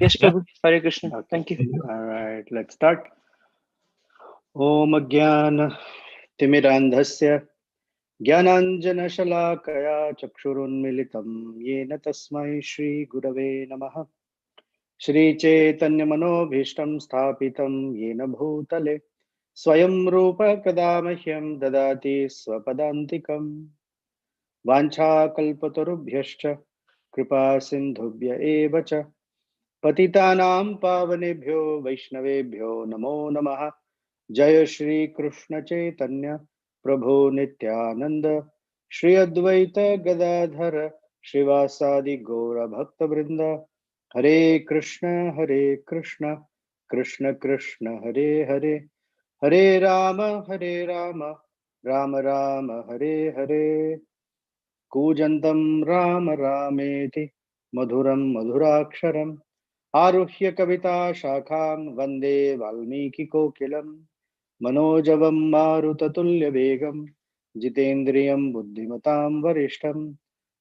Yes, Yeah. Prabhu. Hare Krishna. Okay. Thank you. All right. Let's start. Om Jnana Timirandhasya Jnananjana-shalakaya Chakshurunmilitam Yena Tasmai Shri Gurave Namaha Shri Chaitanya Manobhishtam Sthapitam Yena Bhutale Swayam Rupa Kadamahyam Dadati Swapadantikam Vanchakalpatarubhyascha Kripa Sindhubhya Eva Cha Patitanam Pavanebhyo Vaishnavebhyo Namo Namaha Jaya Shri Krishna Chaitanya Prabhu Nityananda Shri Advaita Gadadhara Shivasadi Gaura Bhakta Vrinda Hare Krishna Hare Krishna Krishna Krishna Hare Hare Hare Rama Rama Rama Hare Hare कूजन्तं Ram रामेति मधुरं मधुराक्षरम् आरुह्य कविता शाखां वन्दे वाल्मीकिकोकिलं मनोजवं मारुततुल्यवेगं जितेन्द्रियं बुद्धिमतां वरिष्ठं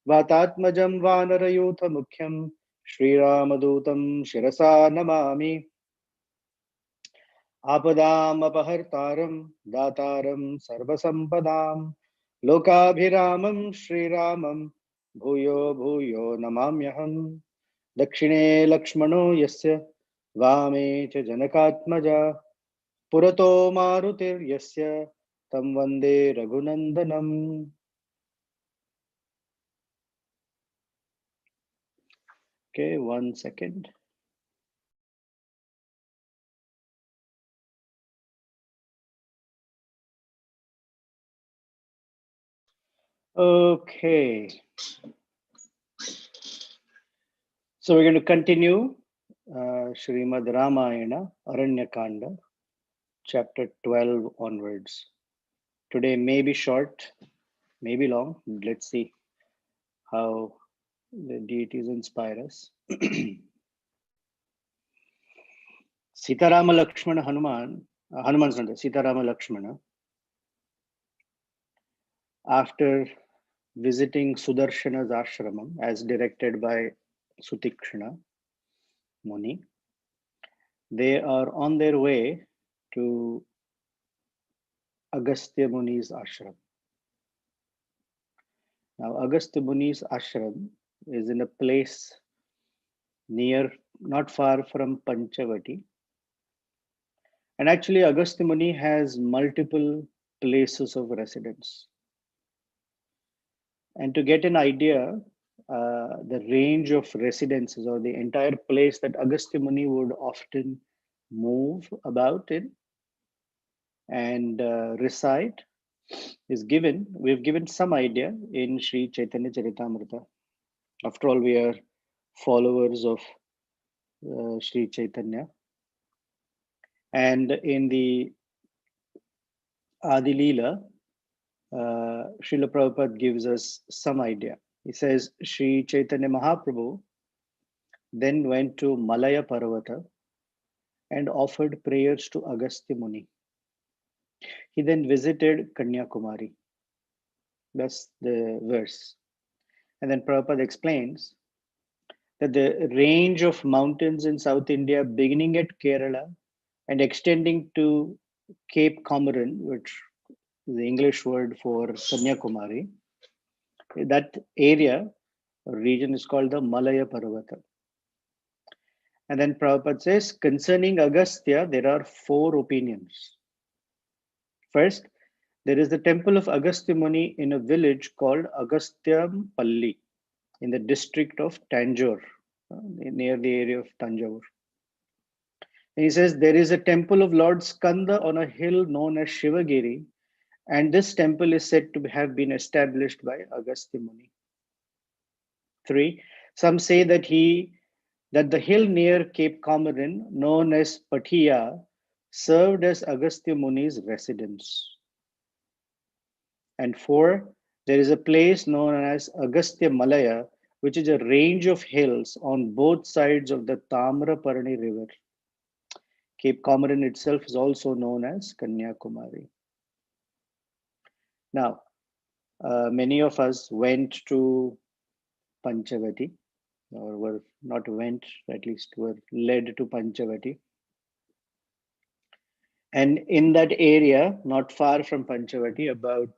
वातात्मजं वानरयूथमुख्यं श्रीरामदूतं शिरसा नमामि आपदामपहर्तारं दातारं सर्वसम्पदां लोकाभिरामं श्रीरामं भूयो भूयो नमाम्यहम् दक्षिणे लक्ष्मणो यस्य वामे च जनकात्मजा पुरतो मारुतिर्यस्य तं वन्दे रघुनन्दनम्. Okay, 1 second. Okay, so we're going to continue Srimad Ramayana Aranya Kanda, chapter 12 onwards. Today may be short, may be long. Let's see how the deities inspire us. Sitarama Lakshmana Hanuman, Hanuman's not there, Sitarama Lakshmana, after visiting Sudarshana's ashramam as directed by Sutikshana Muni, they are on their way to Agastya Muni's ashram. Now, Agastya Muni's ashram is in a place near, not far from Panchavati. And actually, Agastya Muni has multiple places of residence. And to get an idea, the range of residences or the entire place that Agastya Muni would often move about in and reside is given. We've given some idea in Sri Chaitanya Charitamrita. After all, we are followers of Sri Chaitanya. And in the Adi Leela, Srila Prabhupada gives us some idea. He says Sri Chaitanya Mahaprabhu then went to Malaya Parvata and offered prayers to Agastya Muni. He then visited Kanyakumari. That's the verse. And then Prabhupada explains that the range of mountains in South India, beginning at Kerala and extending to Cape Comorin, which is the English word for Kanyakumari, that area or region is called the Malaya Parvata. And then Prabhupada says, concerning Agastya, there are four opinions. First, there is the temple of Agastya Muni in a village called Agastyam-Palli in the district of Tanjore, near the area of Tanjore. And he says there is a temple of Lord Skanda on a hill known as Shivagiri, and this temple is said to have been established by Agastya Muni. 3. Some say that the hill near Cape Comorin, known as Patia, served as Agastya Muni's residence. And 4, there is a place known as Agastya Malaya, which is a range of hills on both sides of the Tamraparni river. Cape Comorin itself is also known as Kanyakumari. Now, many of us went to Panchavati, or were not went, at least were led to Panchavati. And in that area, not far from Panchavati, about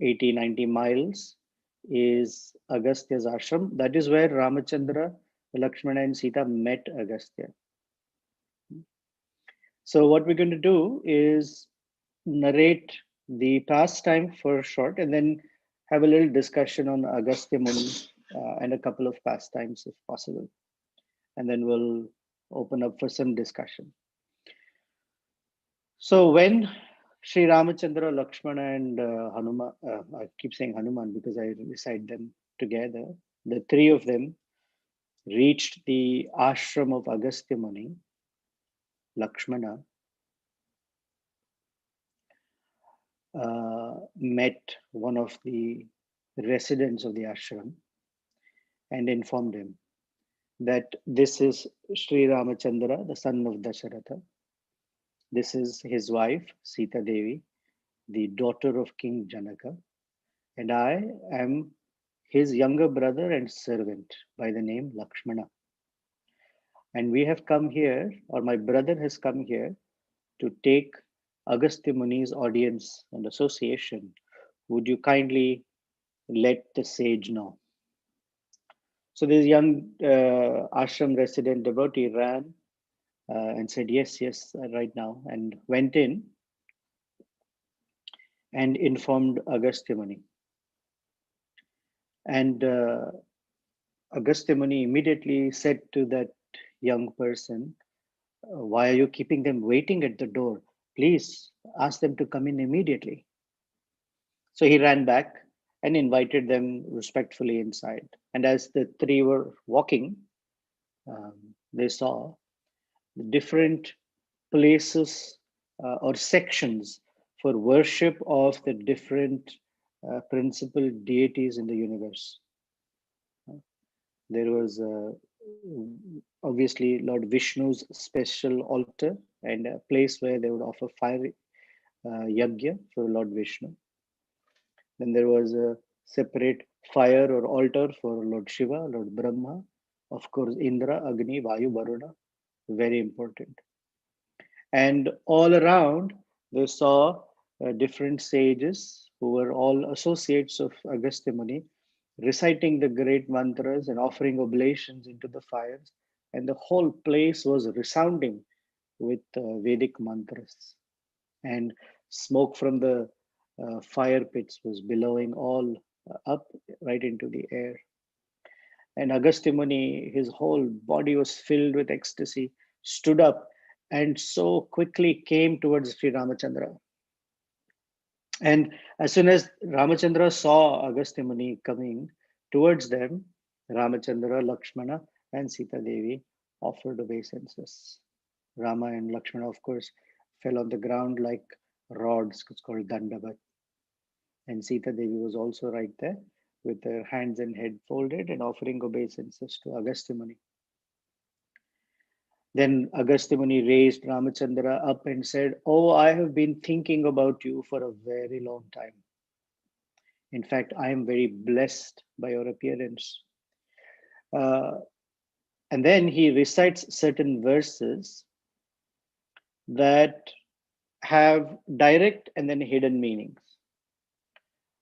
80, 90 miles, is Agastya's ashram. That is where Ramachandra, Lakshmana, and Sita met Agastya. So, what we're going to do is narrate the pastime for short and then have a little discussion on Agastya Muni and a couple of pastimes if possible. And then we'll open up for some discussion. So when Sri Ramachandra, Lakshmana, and Hanuman, I keep saying Hanuman because I recite them together, the three of them reached the ashram of Agastya Muni, Lakshmana met one of the residents of the ashram and informed him that this is Sri Ramachandra, the son of Dasharatha. This is his wife, Sita Devi, the daughter of King Janaka, and I am his younger brother and servant by the name Lakshmana. And we have come here, or my brother has come here to take Agastya Muni's audience and association. Would you kindly let the sage know? So this young ashram resident devotee ran and said, yes, yes, right now, and went in and informed Agastya Muni. And Agastya Muni immediately said to that young person, why are you keeping them waiting at the door? Please ask them to come in immediately. So he ran back and invited them respectfully inside. And as the three were walking, they saw different places or sections for worship of the different principal deities in the universe. There was obviously Lord Vishnu's special altar and a place where they would offer fire yagya for Lord Vishnu. Then there was a separate fire or altar for Lord Shiva, Lord Brahma, of course Indra, Agni, Vayu, Varuna, very important. And all around, they saw different sages who were all associates of Agastya Muni, reciting the great mantras and offering oblations into the fires. And the whole place was resounding with Vedic mantras. And smoke from the fire pits was billowing all up right into the air. And Agastya Muni, his whole body was filled with ecstasy, stood up and so quickly came towards Sri Ramachandra. And as soon as Ramachandra saw Agastya Muni coming towards them, Ramachandra, Lakshmana, and Sita Devi offered obeisances. Rama and Lakshmana, of course, fell on the ground like rods, it's called Dandavat. And Sita Devi was also right there with her hands and head folded and offering obeisances to Agastya Muni. Then Agastya Muni raised Ramachandra up and said, oh, I have been thinking about you for a very long time. In fact, I am very blessed by your appearance. And then he recites certain verses that have direct and then hidden meanings.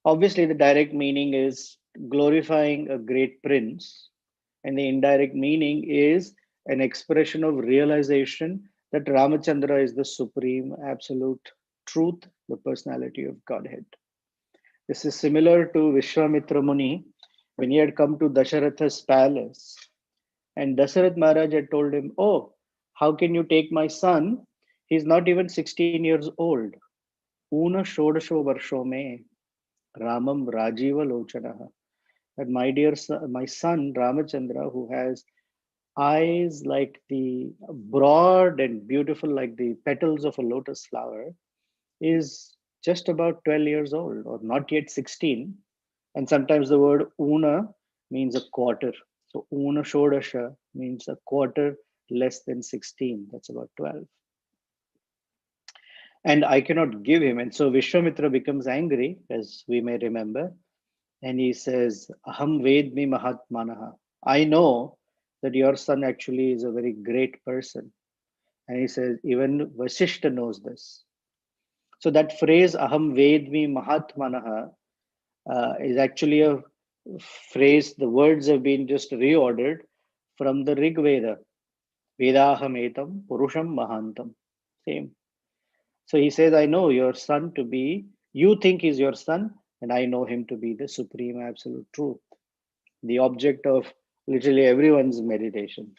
Obviously, the direct meaning is glorifying a great prince, and the indirect meaning is an expression of realization that Ramachandra is the supreme absolute truth, the personality of Godhead. This is similar to Vishwamitra Muni when he had come to Dasharatha's palace. And Dasarath Maharaj had told him, oh, how can you take my son? He's not even 16 years old. Una Shodasho Varsho me Ramam Rajiva Lochanaha. That my son Ramachandra, who has eyes like the broad and beautiful like the petals of a lotus flower, is just about 12 years old or not yet 16. And sometimes the word una means a quarter. So una shodasha means a quarter less than 16. That's about 12. And I cannot give him. And so Vishwamitra becomes angry, as we may remember, And he says, Aham Vedmi Mahatmanaha. I know that your son actually is a very great person. And he says, even Vasishta knows this. So that phrase, Aham Vedmi Mahatmanaha, is actually a phrase, the words have been just reordered from the Rig Veda. Vedaham etam Purusham Mahantam. Same. So he says, I know your son to be, you think he's your son, and I know him to be the supreme absolute truth, the object of literally everyone's meditation.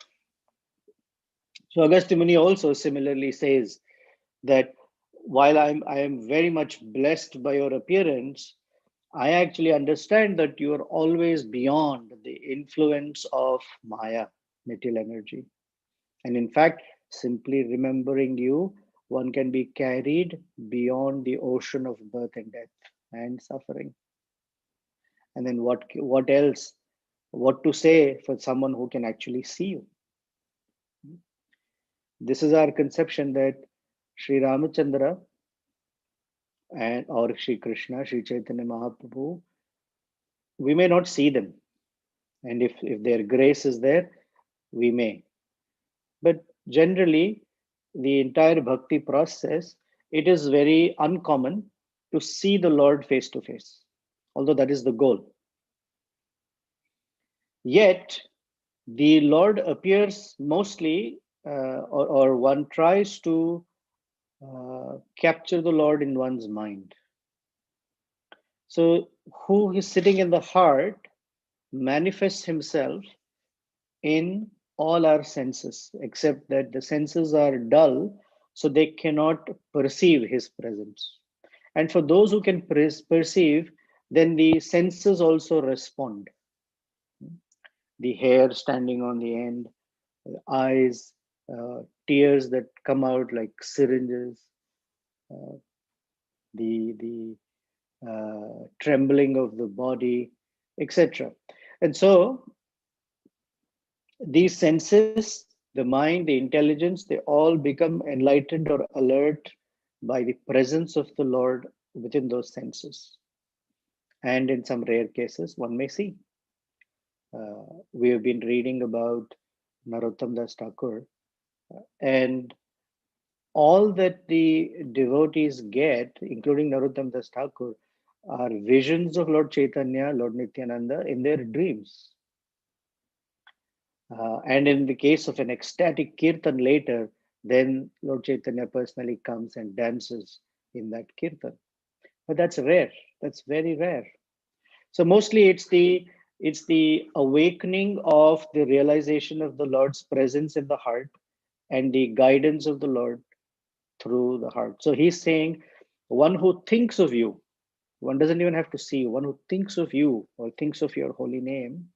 So Agastya Muni also similarly says that while I am very much blessed by your appearance, I actually understand that you are always beyond the influence of Maya, material energy. And in fact, simply remembering you, one can be carried beyond the ocean of birth and death and suffering. And then what else? What to say for someone who can actually see you? This is our conception that Sri Ramachandra and or Sri Krishna, Sri Chaitanya Mahaprabhu, we may not see them. And if their grace is there, we may. But generally, the entire bhakti process, it is very uncommon to see the Lord face to face, although that is the goal. Yet, the Lord appears mostly, or one tries to capture the Lord in one's mind. So, who is sitting in the heart manifests himself in all our senses, except that the senses are dull, so they cannot perceive his presence. And for those who can perceive, then the senses also respond. The hair standing on the end, the eyes, tears that come out like syringes, uh, the trembling of the body, etc. And so these senses, the mind, the intelligence, they all become enlightened or alert by the presence of the Lord within those senses. And in some rare cases, one may see. We have been reading about Narottam Das Thakur, and all that the devotees get, including Narottam Das Thakur, are visions of Lord Chaitanya, Lord Nityananda in their dreams. And in the case of an ecstatic kirtan later, then Lord Chaitanya personally comes and dances in that kirtan. But that's rare. That's very rare. So mostly it's the awakening of the realization of the Lord's presence in the heart and the guidance of the Lord through the heart. So he's saying, one who thinks of you, one doesn't even have to see you, one who thinks of you or thinks of your holy name,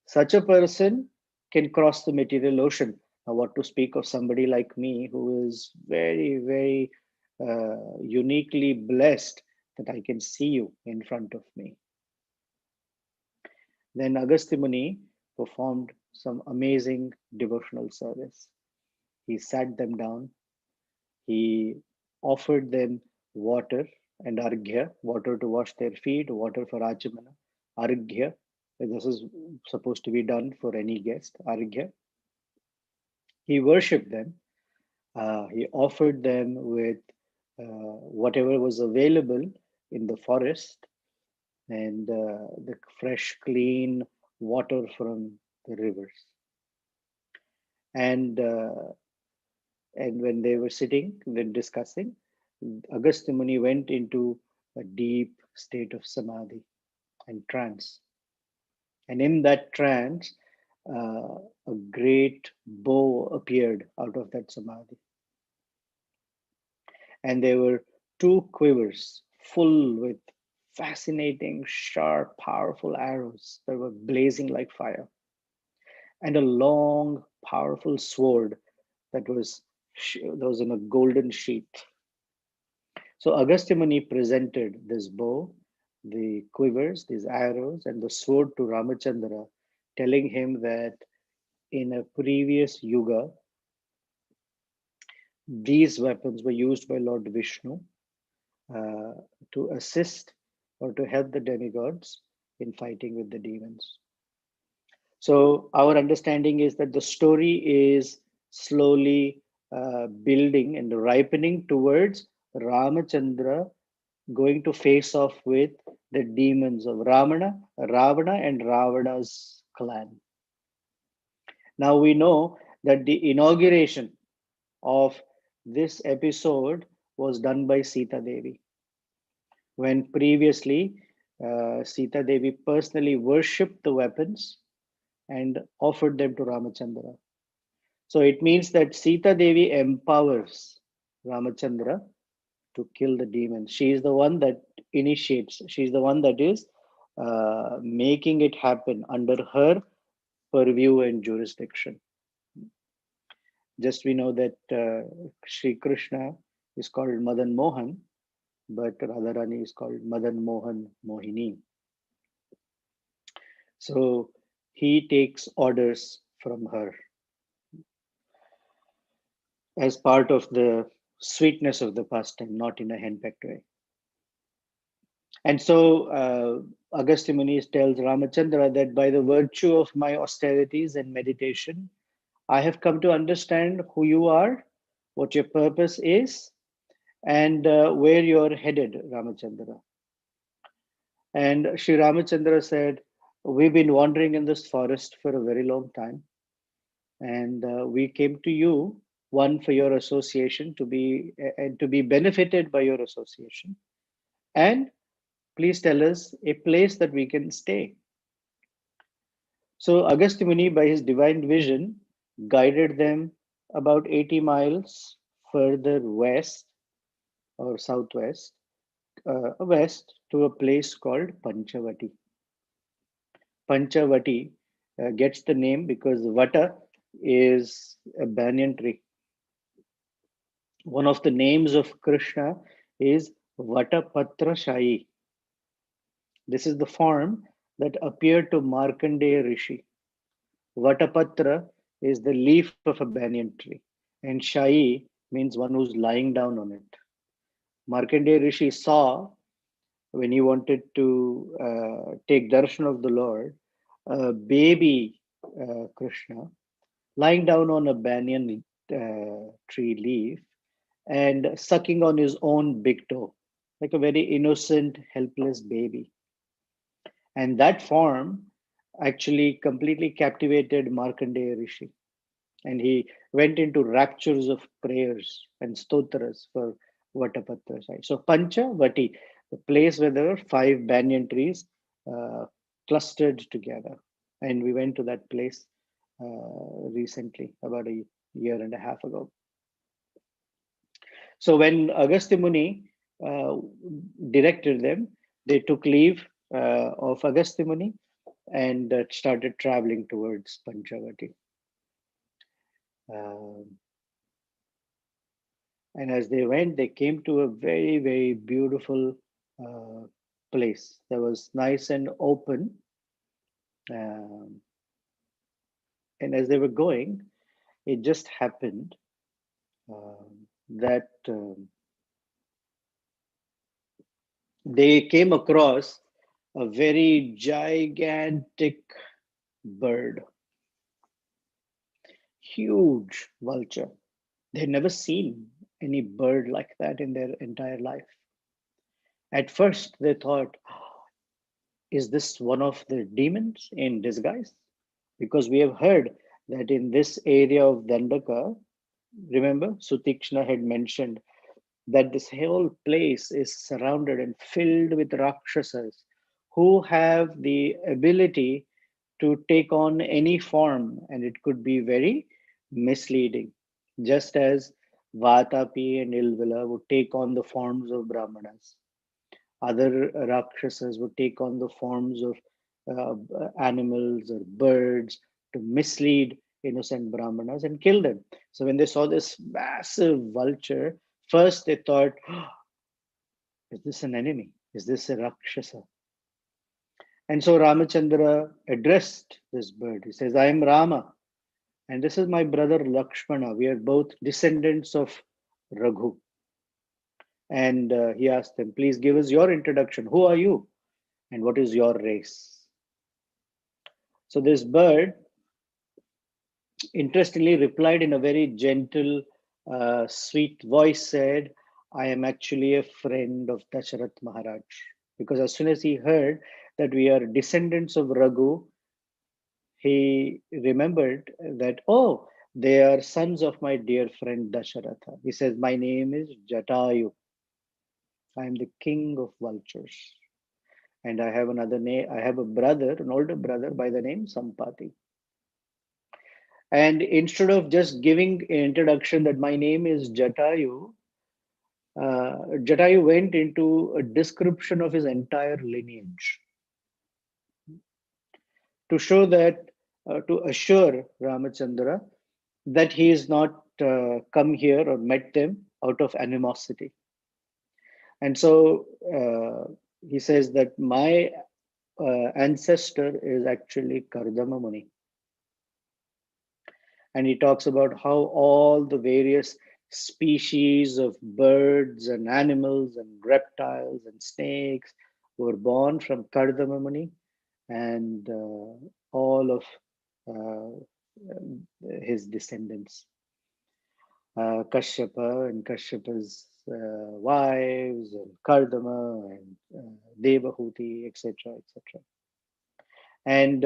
such a person can cross the material ocean. Now, what to speak of somebody like me who is very, very uniquely blessed that I can see you in front of me. Then Agastya Muni performed some amazing devotional service. He sat them down, he offered them water and arghya, water to wash their feet, water for achimana, arghya. This is supposed to be done for any guest, arghya. He worshipped them. He offered them with whatever was available in the forest and the fresh, clean water from the rivers. And and when they were sitting, then discussing, Agastya Muni went into a deep state of samadhi and trance. And in that trance, a great bow appeared out of that samadhi. And there were two quivers full with fascinating, sharp, powerful arrows that were blazing like fire, and a long, powerful sword that was in a golden sheath. So Agastya Muni presented this bow, the quivers, these arrows, and the sword to Ramachandra, telling him that in a previous yuga, these weapons were used by Lord Vishnu uh, to assist or to help the demigods in fighting with the demons. So our understanding is that the story is slowly building and ripening towards Ramachandra going to face off with the demons of Ravana and Ravana's clan. Now we know that the inauguration of this episode was done by Sita Devi, when previously Sita Devi personally worshipped the weapons and offered them to Ramachandra. So it means that Sita Devi empowers Ramachandra to kill the demons. She is the one that initiates, she's the one that is making it happen under her purview and jurisdiction. Just we know that Sri Krishna is called Madan Mohan, but Radharani is called Madan Mohan Mohini. So he takes orders from her as part of the sweetness of the pastime, not in a henpecked way. And so Agastya Muni tells Ramachandra that by the virtue of my austerities and meditation, I have come to understand who you are, what your purpose is, and where you're headed, Ramachandra. And Sri Ramachandra said, we've been wandering in this forest for a very long time, and we came to you, one, for your association, to be and to be benefited by your association, and please tell us a place that we can stay. So Agastya Muni, by his divine vision, guided them about 80 miles further west or southwest, west, to a place called Panchavati. Panchavati gets the name because Vata is a banyan tree. One of the names of Krishna is Vatapatra Shayi. This is the form that appeared to Markandeya Rishi. Vatapatra is the leaf of a banyan tree, and Shayi means one who's lying down on it. Markandeya Rishi saw, when he wanted to take darshan of the Lord, a baby Krishna lying down on a banyan tree leaf and sucking on his own big toe, like a very innocent, helpless baby. And that form actually completely captivated Markandeya Rishi. And he went into raptures of prayers and stotras for Vatapatra. So Panchavati, the place where there were 5 banyan trees clustered together. And we went to that place recently, about a year and a half ago. So when Agastya Muni directed them, they took leave of Agastya Muni and started traveling towards Panchavati. And as they went, they came to a very, very beautiful place that was nice and open. And as they were going, it just happened that they came across a very gigantic bird, huge vulture. They'd never seen any bird like that in their entire life. At first, they thought, is this one of the demons in disguise? Because we have heard that in this area of Dandaka, remember, Sutikshna had mentioned that this whole place is surrounded and filled with Rakshasas who have the ability to take on any form, and it could be very misleading, just as Vatapi and Ilvila would take on the forms of Brahmanas. Other Rakshasas would take on the forms of animals or birds to mislead innocent Brahmanas and kill them. So when they saw this massive vulture, first they thought, oh, is this an enemy? Is this a Rakshasa? And so Ramachandra addressed this bird. He says, I am Rama, and this is my brother Lakshmana. We are both descendants of Raghu. And he asked them, please give us your introduction. Who are you? And what is your race? So this bird, interestingly, replied in a very gentle, sweet voice, said, I am actually a friend of Dasharath Maharaj. Because as soon as he heard that we are descendants of Raghu, he remembered that, oh, they are sons of my dear friend Dasharatha. He says, my name is Jatayu. I am the king of vultures. And I have another name, I have a brother, an older brother by the name Sampati. And instead of just giving an introduction that my name is Jatayu, Jatayu went into a description of his entire lineage to show that, to assure Ramachandra that he is not come here or met them out of animosity. And so he says that my ancestor is actually Kardama Muni. And he talks about how all the various species of birds and animals and reptiles and snakes were born from Kardama Muni, and all of uh, his descendants, Kashyapa and Kashyapa's wives, and Kardama and Devahuti, etc., etc. And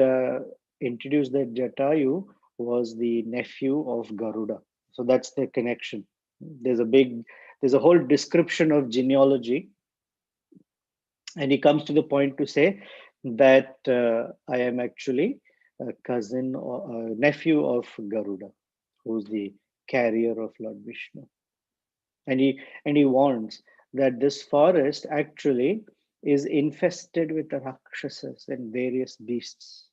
introduced that Jatayu was the nephew of Garuda. So that's the connection. There's a whole description of genealogy, and he comes to the point to say that I am actually a cousin or a nephew of Garuda, who's the carrier of Lord Vishnu. And he warns that this forest actually is infested with the rakshasas and various beasts.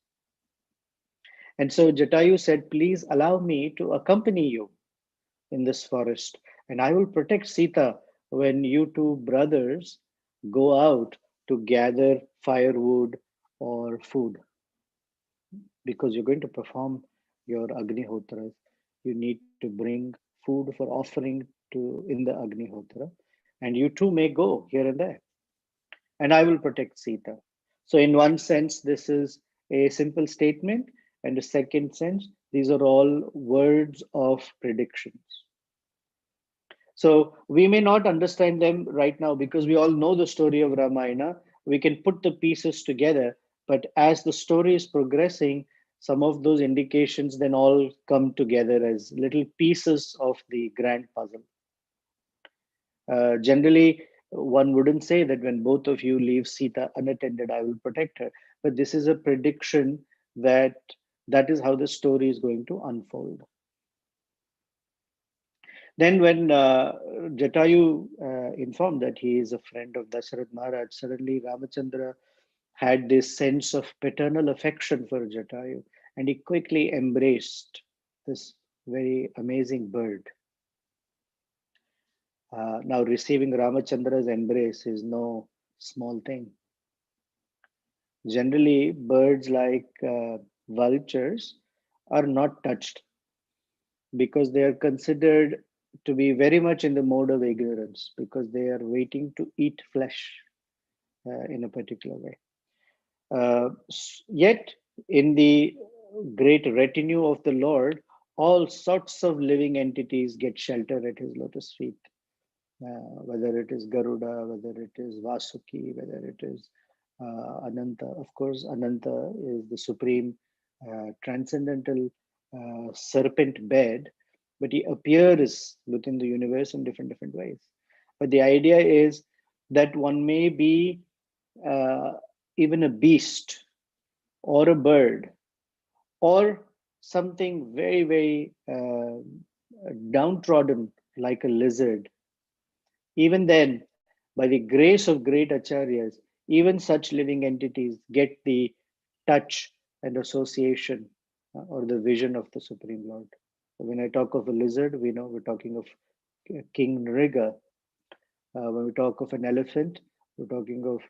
And so Jatayu said, please allow me to accompany you in this forest, and I will protect Sita when you two brothers go out to gather firewood or food. Because you're going to perform your Agnihotras, you need to bring food for offering to in the Agnihotra, and you too may go here and there, and I will protect Sita. So, in one sense, this is a simple statement, and the second sense, these are all words of predictions. So, we may not understand them right now because we all know the story of Ramayana. We can put the pieces together, but as the story is progressing, some of those indications then all come together as little pieces of the grand puzzle. Generally, one wouldn't say that when both of you leave Sita unattended, I will protect her. But this is a prediction that that is how the story is going to unfold. Then, when Jatayu informed that he is a friend of Dasharath Maharaj, suddenly Ramachandra had this sense of paternal affection for Jatayu, and he quickly embraced this very amazing bird. Now, receiving Ramachandra's embrace is no small thing. Generally, birds like vultures are not touched because they are considered to be very much in the mode of ignorance because they are waiting to eat flesh in a particular way. Yet, in the great retinue of the Lord, all sorts of living entities get shelter at his lotus feet. Whether it is Garuda, whether it is Vasuki, whether it is Ananta. Of course, Ananta is the supreme transcendental serpent bed, but he appears within the universe in different ways. But the idea is that one may be uh, even a beast or a bird or something very downtrodden like a lizard. Even then, by the grace of great acharyas, even such living entities get the touch and association or the vision of the Supreme Lord. When I talk of a lizard, we know we're talking of King Nriga. When we talk of an elephant, we're talking of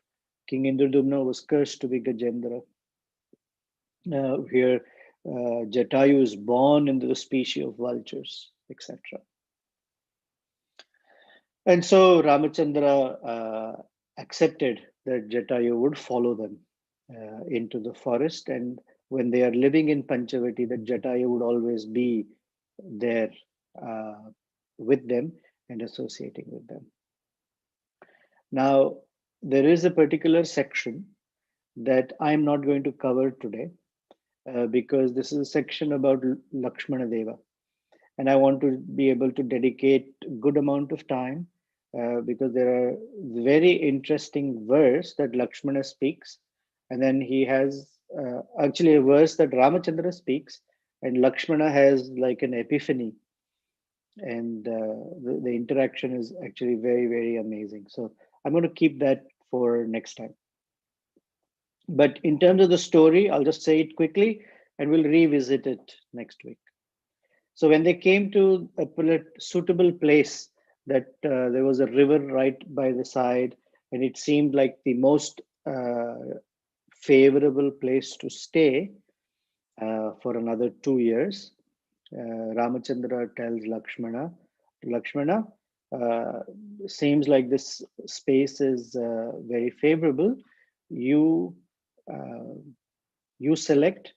King Indradumna was cursed to be Gajendra. Here, Jatayu is born into the species of vultures, etc. And so Ramachandra accepted that Jatayu would follow them into the forest. And when they are living in Panchavati, that Jatayu would always be there uh, with them and associating with them. Now, there is a particular section that I'm not going to cover today because this is a section about Lakshmana Deva. And I want to be able to dedicate a good amount of time because there are very interesting verse that Lakshmana speaks, and then he has actually a verse that Ramachandra speaks, and Lakshmana has like an epiphany, and the interaction is actually very, very amazing. So I'm going to keep that for next time. But in terms of the story, I'll just say it quickly, and we'll revisit it next week. So when they came to a suitable place, that there was a river right by the side, and it seemed like the most favorable place to stay for another 2 years. Ramachandra tells Lakshmana, Lakshmana, uh, seems like this space is very favorable. You uh, you select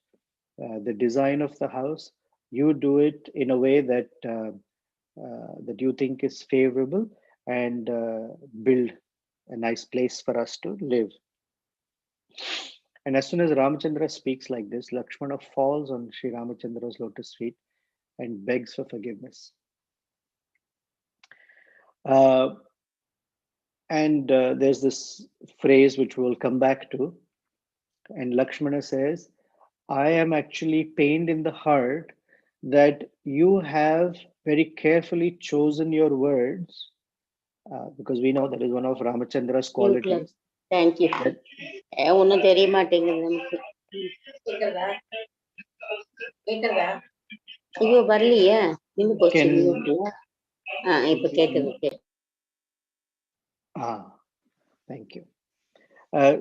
the design of the house. You do it in a way that that you think is favorable, and build a nice place for us to live. And as soon as Ramachandra speaks like this, Lakshmana falls on Sri Ramachandra's lotus feet and begs for forgiveness. Uh, and there's this phrase which we'll come back to. And Lakshmana says, I am actually pained in the heart that you have very carefully chosen your words, because we know that is one of Ramachandra's qualities. Thank you. That ஒன்னும் தெரிய மாட்டேங்குது நமக்கு. ஐயோ வரலையே, நின்னு போச்சு. இப்ப கேக்குது. Thank you.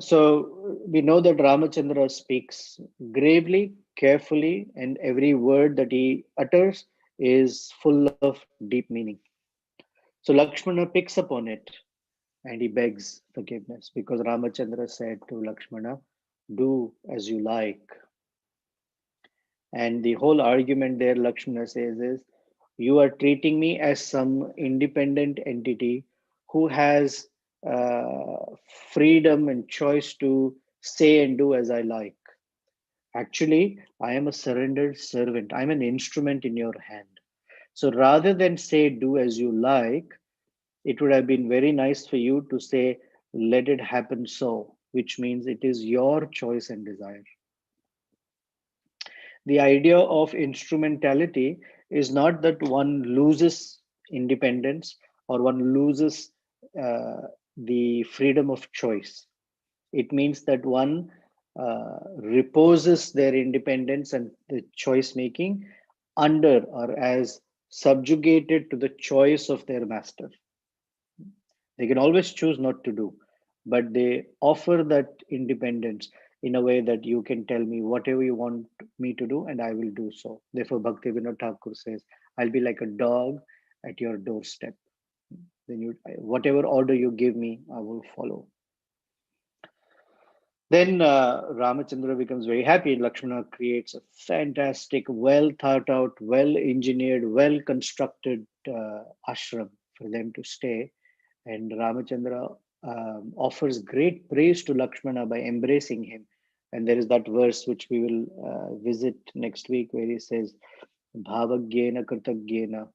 So we know that Ramachandra speaks gravely, carefully, and every word that he utters is full of deep meaning. So Lakshmana picks up on it and he begs forgiveness because Ramachandra said to Lakshmana, do as you like. And the whole argument there, Lakshmana says, is you are treating me as some independent entity who has freedom and choice to say and do as I like. Actually, I am a surrendered servant. I'm an instrument in your hand. So rather than say, do as you like, it would have been very nice for you to say, let it happen so, which means it is your choice and desire. The idea of instrumentality is not that one loses independence or one loses the freedom of choice. It means that one reposes their independence and the choice making under or as subjugated to the choice of their master. They can always choose not to do, but they offer that independence in a way that you can tell me whatever you want me to do, and I will do so. Therefore, Bhaktivinoda Thakur says, I'll be like a dog at your doorstep. Then you, whatever order you give me, I will follow. Then Ramachandra becomes very happy. Lakshmana creates a fantastic, well thought out, well engineered, well constructed ashram for them to stay. And Ramachandra offers great praise to Lakshmana by embracing him. And there is that verse which we will visit next week where he says, Bhavagyena Kritagyena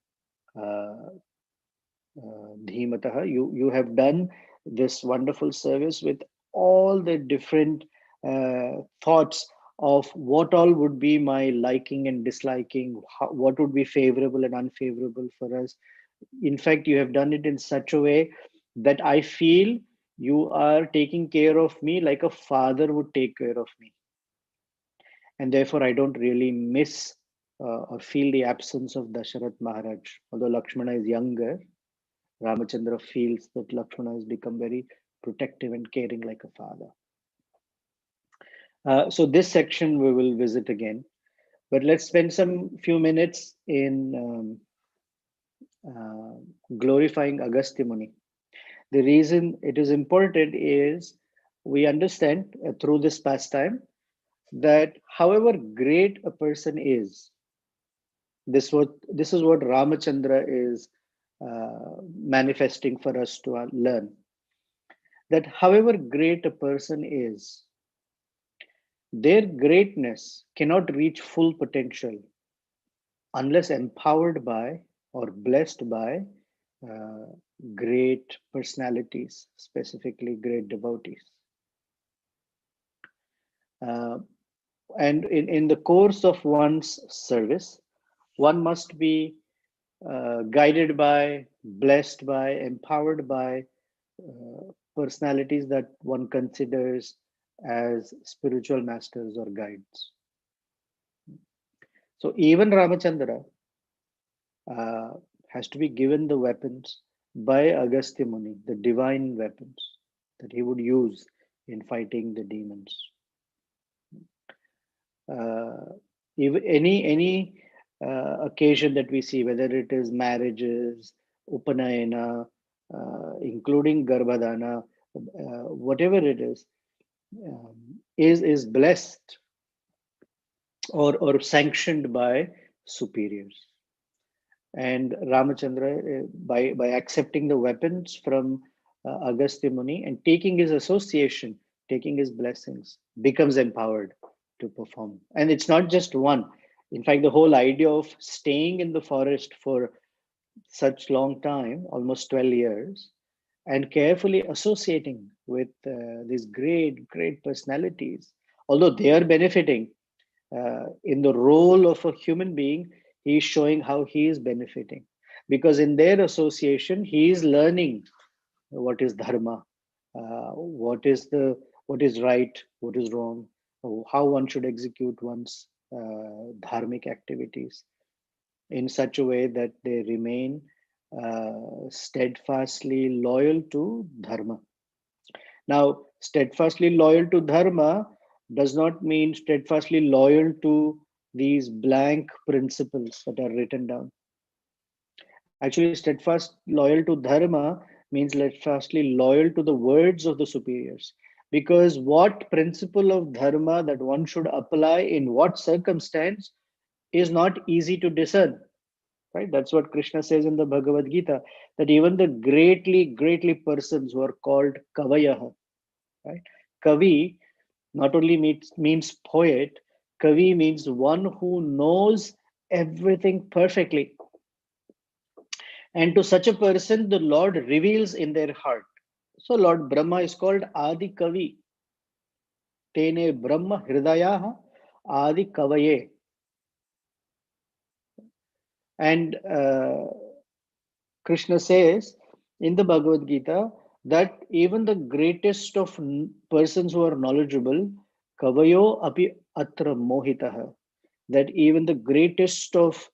Dhimataha, you have done this wonderful service with all the different thoughts of what all would be my liking and disliking, what would be favorable and unfavorable for us. In fact, you have done it in such a way that I feel you are taking care of me like a father would take care of me. And therefore, I don't really miss or feel the absence of Dasharath Maharaj. Although Lakshmana is younger, Ramachandra feels that Lakshmana has become very protective and caring like a father. So this section we will visit again, but let's spend some few minutes in glorifying Agastya Muni. The reason it is important is we understand through this pastime that however great a person is, this is what Ramachandra is manifesting for us to learn. That however great a person is, their greatness cannot reach full potential unless empowered by or blessed by uh, great personalities, specifically great devotees. Uh, and in the course of one's service, one must be guided by, blessed by, empowered by personalities that one considers as spiritual masters or guides. So even Ramachandra uh, has to be given the weapons by Agastya Muni, the divine weapons that he would use in fighting the demons. If any occasion that we see, whether it is marriages, upanayana, including garbhadana, whatever it is blessed or sanctioned by superiors. And Ramachandra, by accepting the weapons from Agastya Muni and taking his association, taking his blessings, becomes empowered to perform. And it's not just one. In fact, the whole idea of staying in the forest for such long time, almost 12 years, and carefully associating with these great personalities, although they are benefiting in the role of a human being, he is showing how he is benefiting. Because in their association, he is learning what is dharma, what is right, what is wrong, how one should execute one's dharmic activities in such a way that they remain steadfastly loyal to dharma. Now, steadfastly loyal to dharma does not mean steadfastly loyal to these blank principles that are written down. Actually, steadfast loyal to dharma means steadfastly loyal to the words of the superiors. Because what principle of dharma that one should apply in what circumstance is not easy to discern. Right? That's what Krishna says in the Bhagavad Gita, that even the greatly persons who are called kavayaha, right? Kavi not only means poet, Kavi means one who knows everything perfectly. And to such a person, the Lord reveals in their heart. So Lord Brahma is called Adi Kavi. Tene Brahma Hridayaha Adi Kavaye. And Krishna says in the Bhagavad Gita that even the greatest of persons who are knowledgeable, Kavayo api atra mohitaha, that even the greatest of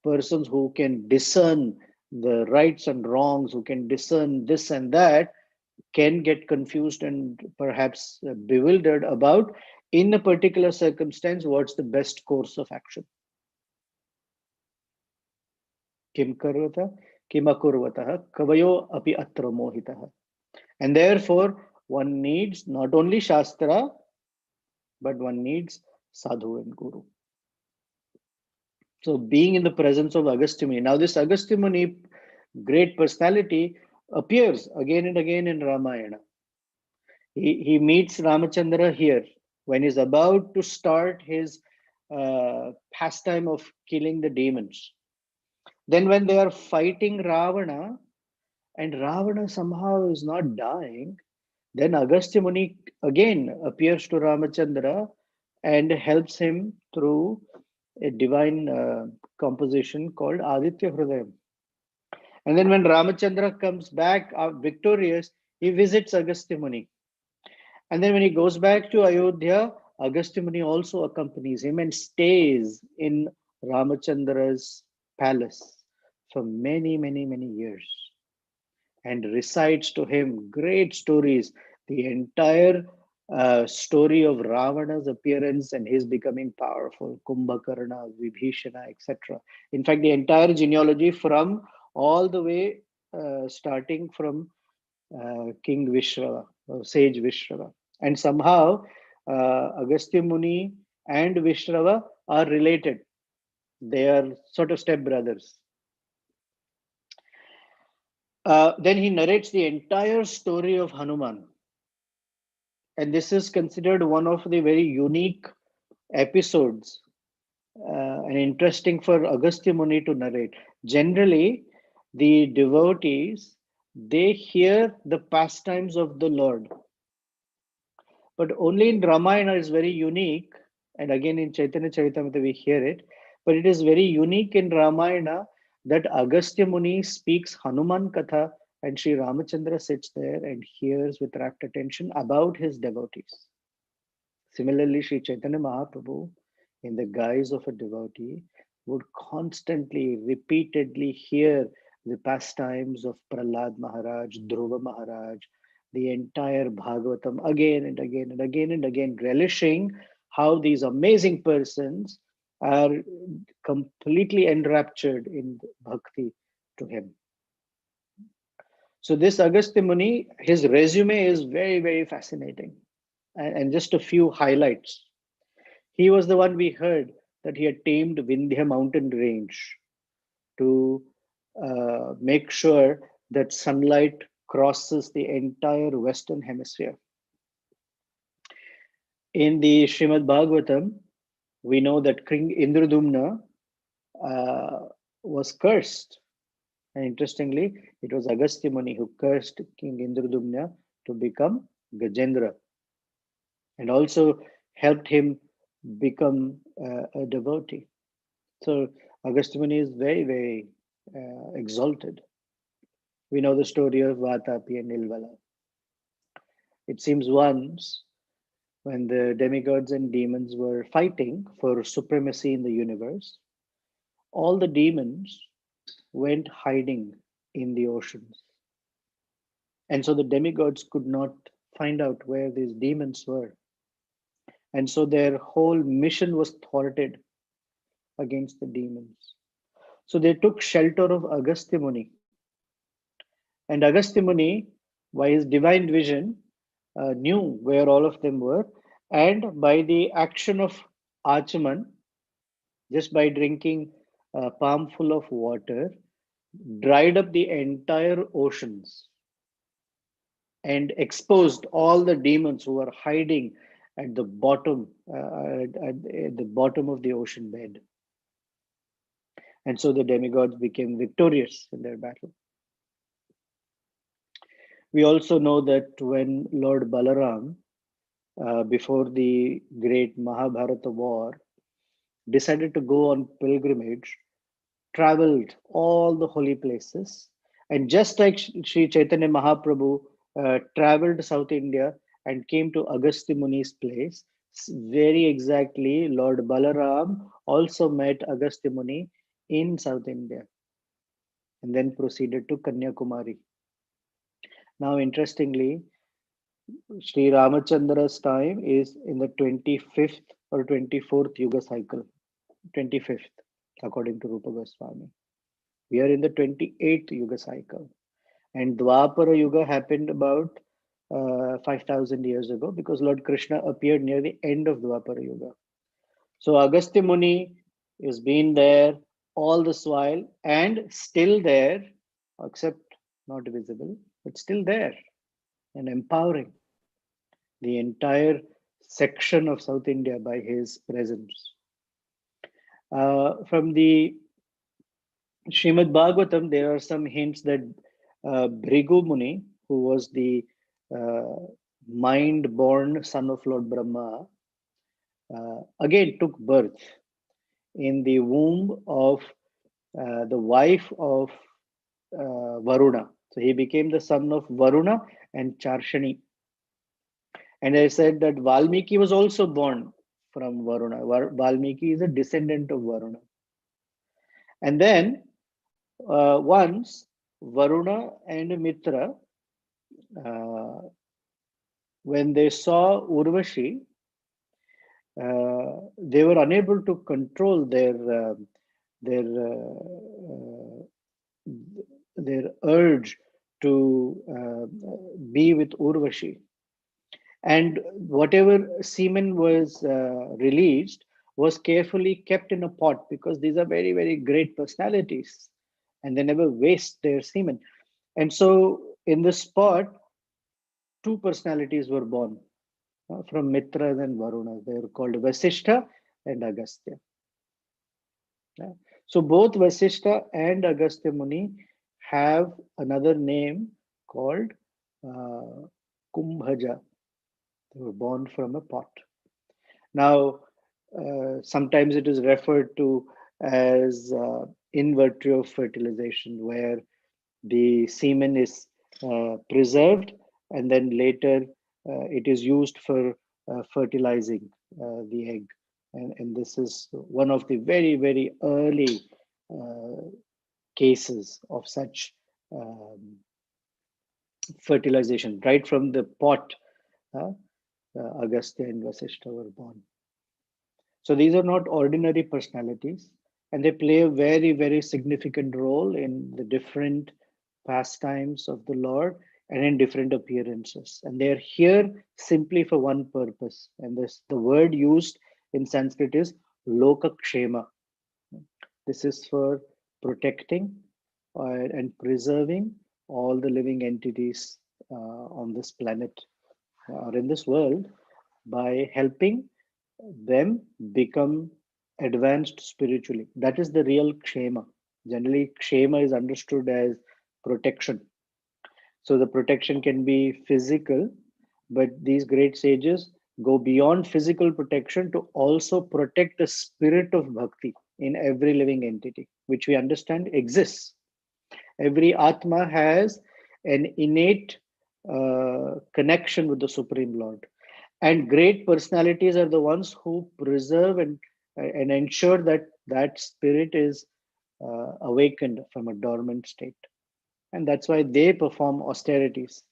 persons who can discern the rights and wrongs, who can discern this and that, can get confused and perhaps bewildered about, in a particular circumstance, what's the best course of action. Kim karvata, kim akurvataha, kavayo api atra mohitaha. And therefore, one needs not only Shastra, but one needs Sadhu and Guru. So being in the presence of Agastya Muni. Now this Agastya Muni, great personality, appears again and again in Ramayana. He meets Ramachandra here when he's about to start his pastime of killing the demons. Then when they are fighting Ravana, and Ravana somehow is not dying, then Agastya Muni again appears to Ramachandra and helps him through a divine composition called Aditya Hridayam. And then when Ramachandra comes back victorious, he visits Agastya Muni. And then when he goes back to Ayodhya, Agastya Muni also accompanies him and stays in Ramachandra's palace for many years and recites to him great stories, the entire story of Ravana's appearance and his becoming powerful, Kumbhakarna, Vibhishana, etc. In fact, the entire genealogy from all the way starting from King Vishrava, or Sage Vishrava, And somehow Agastya Muni and Vishrava are related. They are sort of stepbrothers. Then he narrates the entire story of Hanuman. And this is considered one of the very unique episodes and interesting for Agastya Muni to narrate. Generally, the devotees, they hear the pastimes of the Lord, but only in Ramayana is very unique. And again in Chaitanya Charitamrita we hear it, but it is very unique in Ramayana that Agastya Muni speaks Hanuman Katha and Sri Ramachandra sits there and hears with rapt attention about his devotees. Similarly, Sri Chaitanya Mahaprabhu, in the guise of a devotee, would constantly, repeatedly hear the pastimes of Prahlad Maharaj, Dhruva Maharaj, the entire Bhagavatam again and again and again and again, relishing how these amazing persons are completely enraptured in bhakti to him. So this Agastya Muni, his resume is very, very fascinating. And just a few highlights. He was the one we heard that he had tamed Vindhya mountain range to make sure that sunlight crosses the entire Western hemisphere. In the Srimad Bhagavatam, we know that King Indradumna was cursed. And interestingly, it was Agastya Muni who cursed King Indradumna to become Gajendra and also helped him become a devotee. So Agastya Muni is very, very exalted. We know the story of Vatapi and Nilvala. It seems once when the demigods and demons were fighting for supremacy in the universe, all the demons went hiding in the oceans. And so the demigods could not find out where these demons were. And so their whole mission was thwarted against the demons. So they took shelter of Agastya Muni. And Agastya Muni, by his divine vision, knew where all of them were. And by the action of Achaman, just by drinking a palmful of water, dried up the entire oceans and exposed all the demons who were hiding at the bottom, at the bottom of the ocean bed. And so the demigods became victorious in their battle. We also know that when Lord Balaram, before the great Mahabharata war, decided to go on pilgrimage, traveled all the holy places, and just like Sri Chaitanya Mahaprabhu traveled South India and came to Agastya Muni's place, very exactly Lord Balaram also met Agastya Muni in South India and then proceeded to Kanyakumari. Now, interestingly, Sri Ramachandra's time is in the 25th or 24th Yuga cycle, 25th, according to Rupa Goswami. We are in the 28th Yuga cycle. And Dwapara Yuga happened about 5,000 years ago because Lord Krishna appeared near the end of Dwapara Yuga. So Agastya Muni is been there all this while and still there, except not visible, but still there and empowering the entire section of South India by his presence. From the Srimad Bhagavatam, there are some hints that Bhrigu Muni, who was the mind-born son of Lord Brahma, again took birth in the womb of the wife of Varuna. So he became the son of Varuna and Charshani. And I said that Valmiki was also born from Varuna. Valmiki is a descendant of Varuna. And then once Varuna and Mitra, when they saw Urvashi, they were unable to control their urge to be with Urvashi. And whatever semen was released was carefully kept in a pot, because these are very, very great personalities and they never waste their semen. And so in this pot, two personalities were born from Mitras and Varunas. They were called Vasishtha and Agastya. Yeah. So both Vasishtha and Agastya Muni have another name called uh, Kumbhaja. They were born from a pot. Now, sometimes it is referred to as in vitro fertilization, where the semen is preserved and then later it is used for fertilizing the egg. And this is one of the very, very early uh, cases of such um, fertilization. Right from the pot, uh, Agastya and Vasishtha were born. So these are not ordinary personalities, and they play a very, very significant role in the different pastimes of the Lord and in different appearances. And they are here simply for one purpose. And this, the word used in Sanskrit is lokakshema. This is for protecting and preserving all the living entities on this planet or in this world by helping them become advanced spiritually. That is the real kshema. Generally, kshema is understood as protection. So the protection can be physical, but these great sages go beyond physical protection to also protect the spirit of bhakti in every living entity, which we understand exists. Every Atma has an innate connection with the Supreme Lord. And great personalities are the ones who preserve and ensure that that spirit is awakened from a dormant state. And that's why they perform austerities.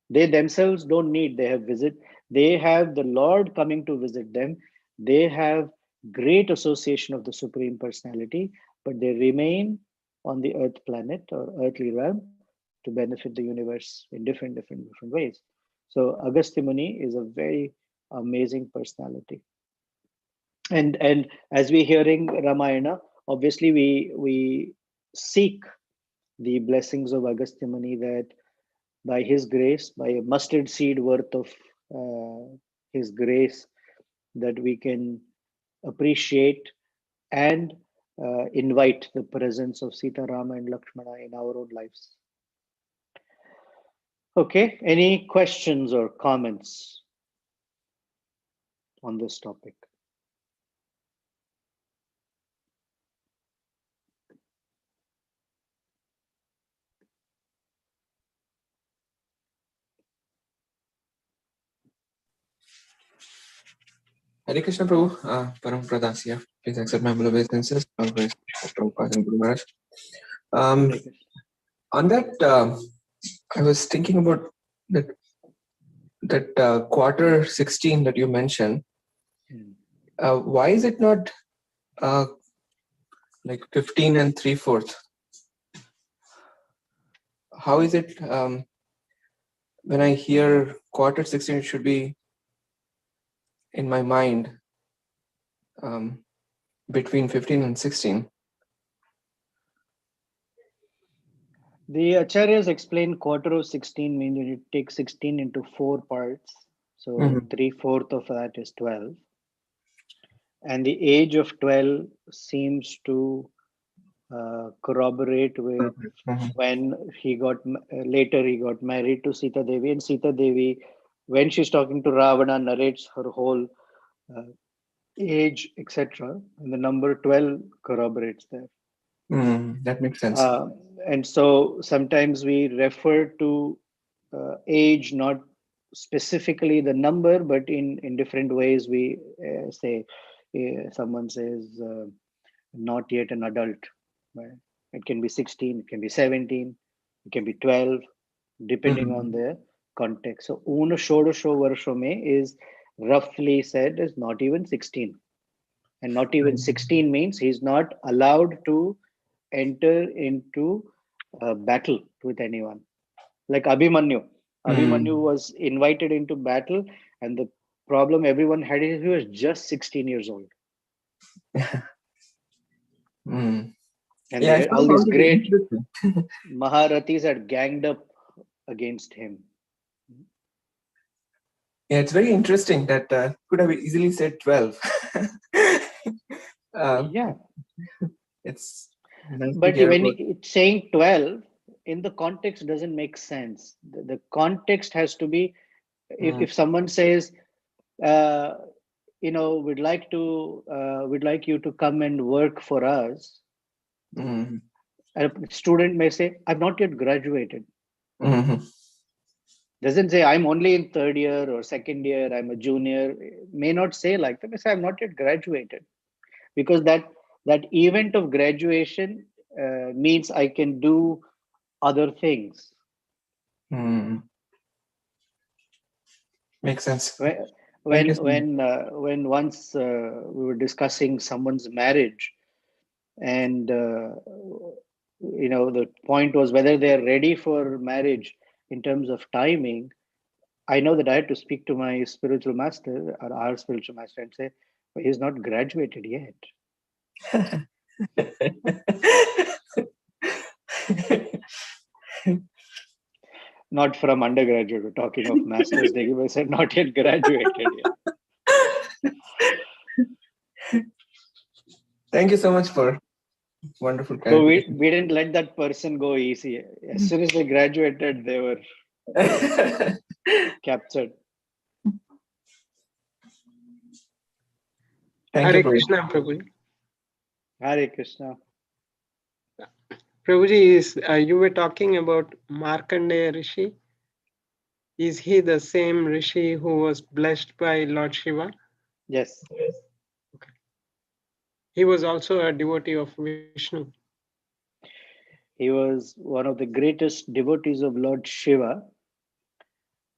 They themselves don't need, they have visit, they have the Lord coming to visit them. They have great association of the Supreme Personality, but they remain on the earth planet or earthly realm to benefit the universe in different ways. So Agastya Muni is a very amazing personality. And as we're hearing Ramayana, obviously we seek the blessings of Agastya Muni, that by his grace, by a mustard seed worth of his grace, that we can appreciate and invite the presence of Sita, Rama, and Lakshmana in our own lives. Okay, any questions or comments on this topic? Hare Krishna Prabhu, Param Pradasya. Please accept my humble obeisances. Prabhupada and Guru Maharaj. On that, I was thinking about that quarter 16 that you mentioned. Why is it not like 15 and 3/4? How is it when I hear quarter 16, it should be in my mind between 15 and 16? The Acharyas explain quarter of 16 means you take 16 into 4 parts. So 3/4 of that is 12. And the age of 12 seems to corroborate with when he got, later he got married to Sita Devi, and Sita Devi, when she's talking to Ravana, narrates her whole age, etc. And the number 12 corroborates that. That makes sense. And so sometimes we refer to age, not specifically the number, but in different ways. We say, someone says, not yet an adult. Right? It can be 16, it can be 17, it can be 12, depending on the context. So, Una Shodasho Varshome is roughly said as not even 16. And not even 16 means he's not allowed to enter into a battle with anyone. Like Abhimanyu. Abhimanyu was invited into battle, And the problem everyone had is he was just 16 years old. Mm. And Yeah, I all these found it great interesting. Maharathis had ganged up against him. Yeah, it's very interesting that could have easily said 12. Yeah. It's nice to But hear when about. it's saying 12, in the context doesn't make sense. The context has to be, if someone says, uh, we'd like you to come and work for us, Mm. a student may say, I've not yet graduated. Mhm. Doesn't say I'm only in third year or second year, I'm a junior. May not say like that. May say I'm not yet graduated, because that event of graduation means I can do other things. Mm. Makes sense. When Thank you when so much. when once we were discussing someone's marriage, and the point was whether they're ready for marriage in terms of timing. I know that I had to speak to my spiritual master, or our spiritual master, and say, "Well, he's not graduated yet." Not from undergraduate, we're talking of master's degree, but said not yet graduated yet. Thank you so much for wonderful But we clarification. didn't let that person go easy. As soon as they graduated, they were captured. Thank you, Hare Prabhu. Krishna, Prabhuji. Hare Krishna. Prabhuji, you were talking about Markandeya Rishi. Is he the same Rishi who was blessed by Lord Shiva? Yes. Okay. He was also a devotee of Vishnu. He was one of the greatest devotees of Lord Shiva.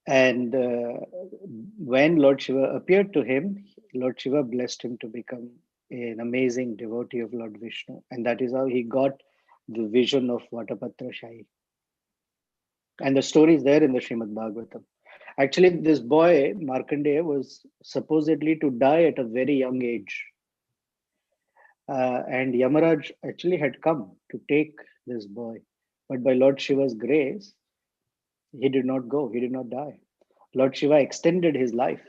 And when Lord Shiva appeared to him, Lord Shiva blessed him to become an amazing devotee of Lord Vishnu. And that is how he got the vision of Vatapatra Shahi. And the story is there in the Srimad Bhagavatam. Actually, this boy, Markandeya, was supposedly to die at a very young age. And Yamaraj actually had come to take this boy. But by Lord Shiva's grace, he did not go, he did not die. Lord Shiva extended his life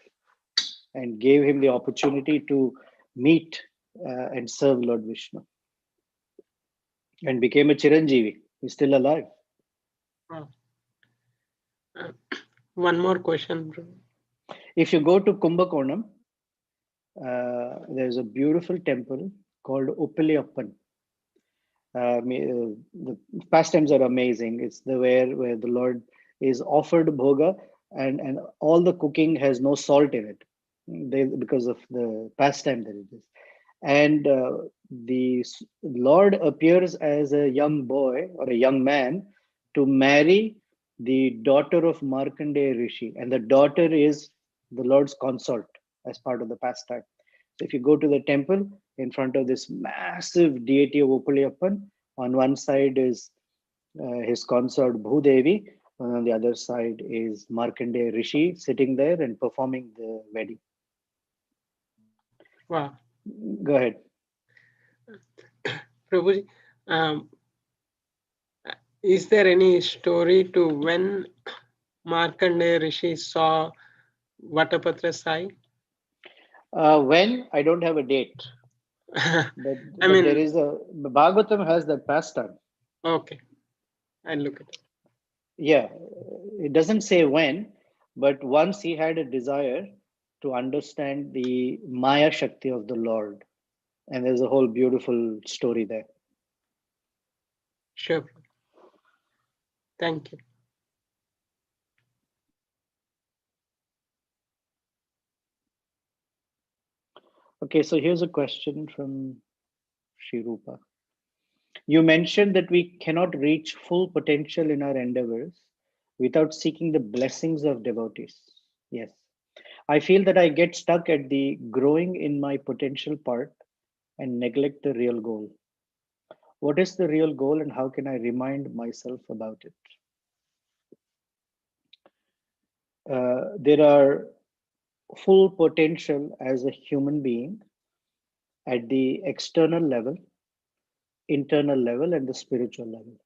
and gave him the opportunity to meet and serve Lord Vishnu, and became a Chiranjeevi. He's still alive. Wow. One more question, Prabhu. If you go to Kumbakonam, there's a beautiful temple called Uppiliappan. The pastimes are amazing. It's the where the Lord is offered bhoga, and all the cooking has no salt in it, because of the pastime that it is. And the Lord appears as a young boy or a young man to marry the daughter of Markandeya Rishi, and the daughter is the Lord's consort as part of the pastime. So if you go to the temple, in front of this massive deity of Uppiliappan, on one side is his consort Bhudevi, and on the other side is Markandeya Rishi sitting there and performing the wedding. Wow. Go ahead. Prabhuji, is there any story to when Markandeya Rishi saw Vatapatra Sai? When, I don't have a date, but there is Bhagavatam has that pastime. Okay, I'll look at it. Yeah, it doesn't say when, but once he had a desire to understand the Maya Shakti of the Lord, and there's a whole beautiful story there. Sure. Thank you. Okay, so here's a question from Shri Rupa. You mentioned that we cannot reach full potential in our endeavors without seeking the blessings of devotees. Yes. I feel that I get stuck at the growing in my potential part and neglect the real goal. What is the real goal, and how can I remind myself about it? There are full potential as a human being at the external level, internal level, and the spiritual level.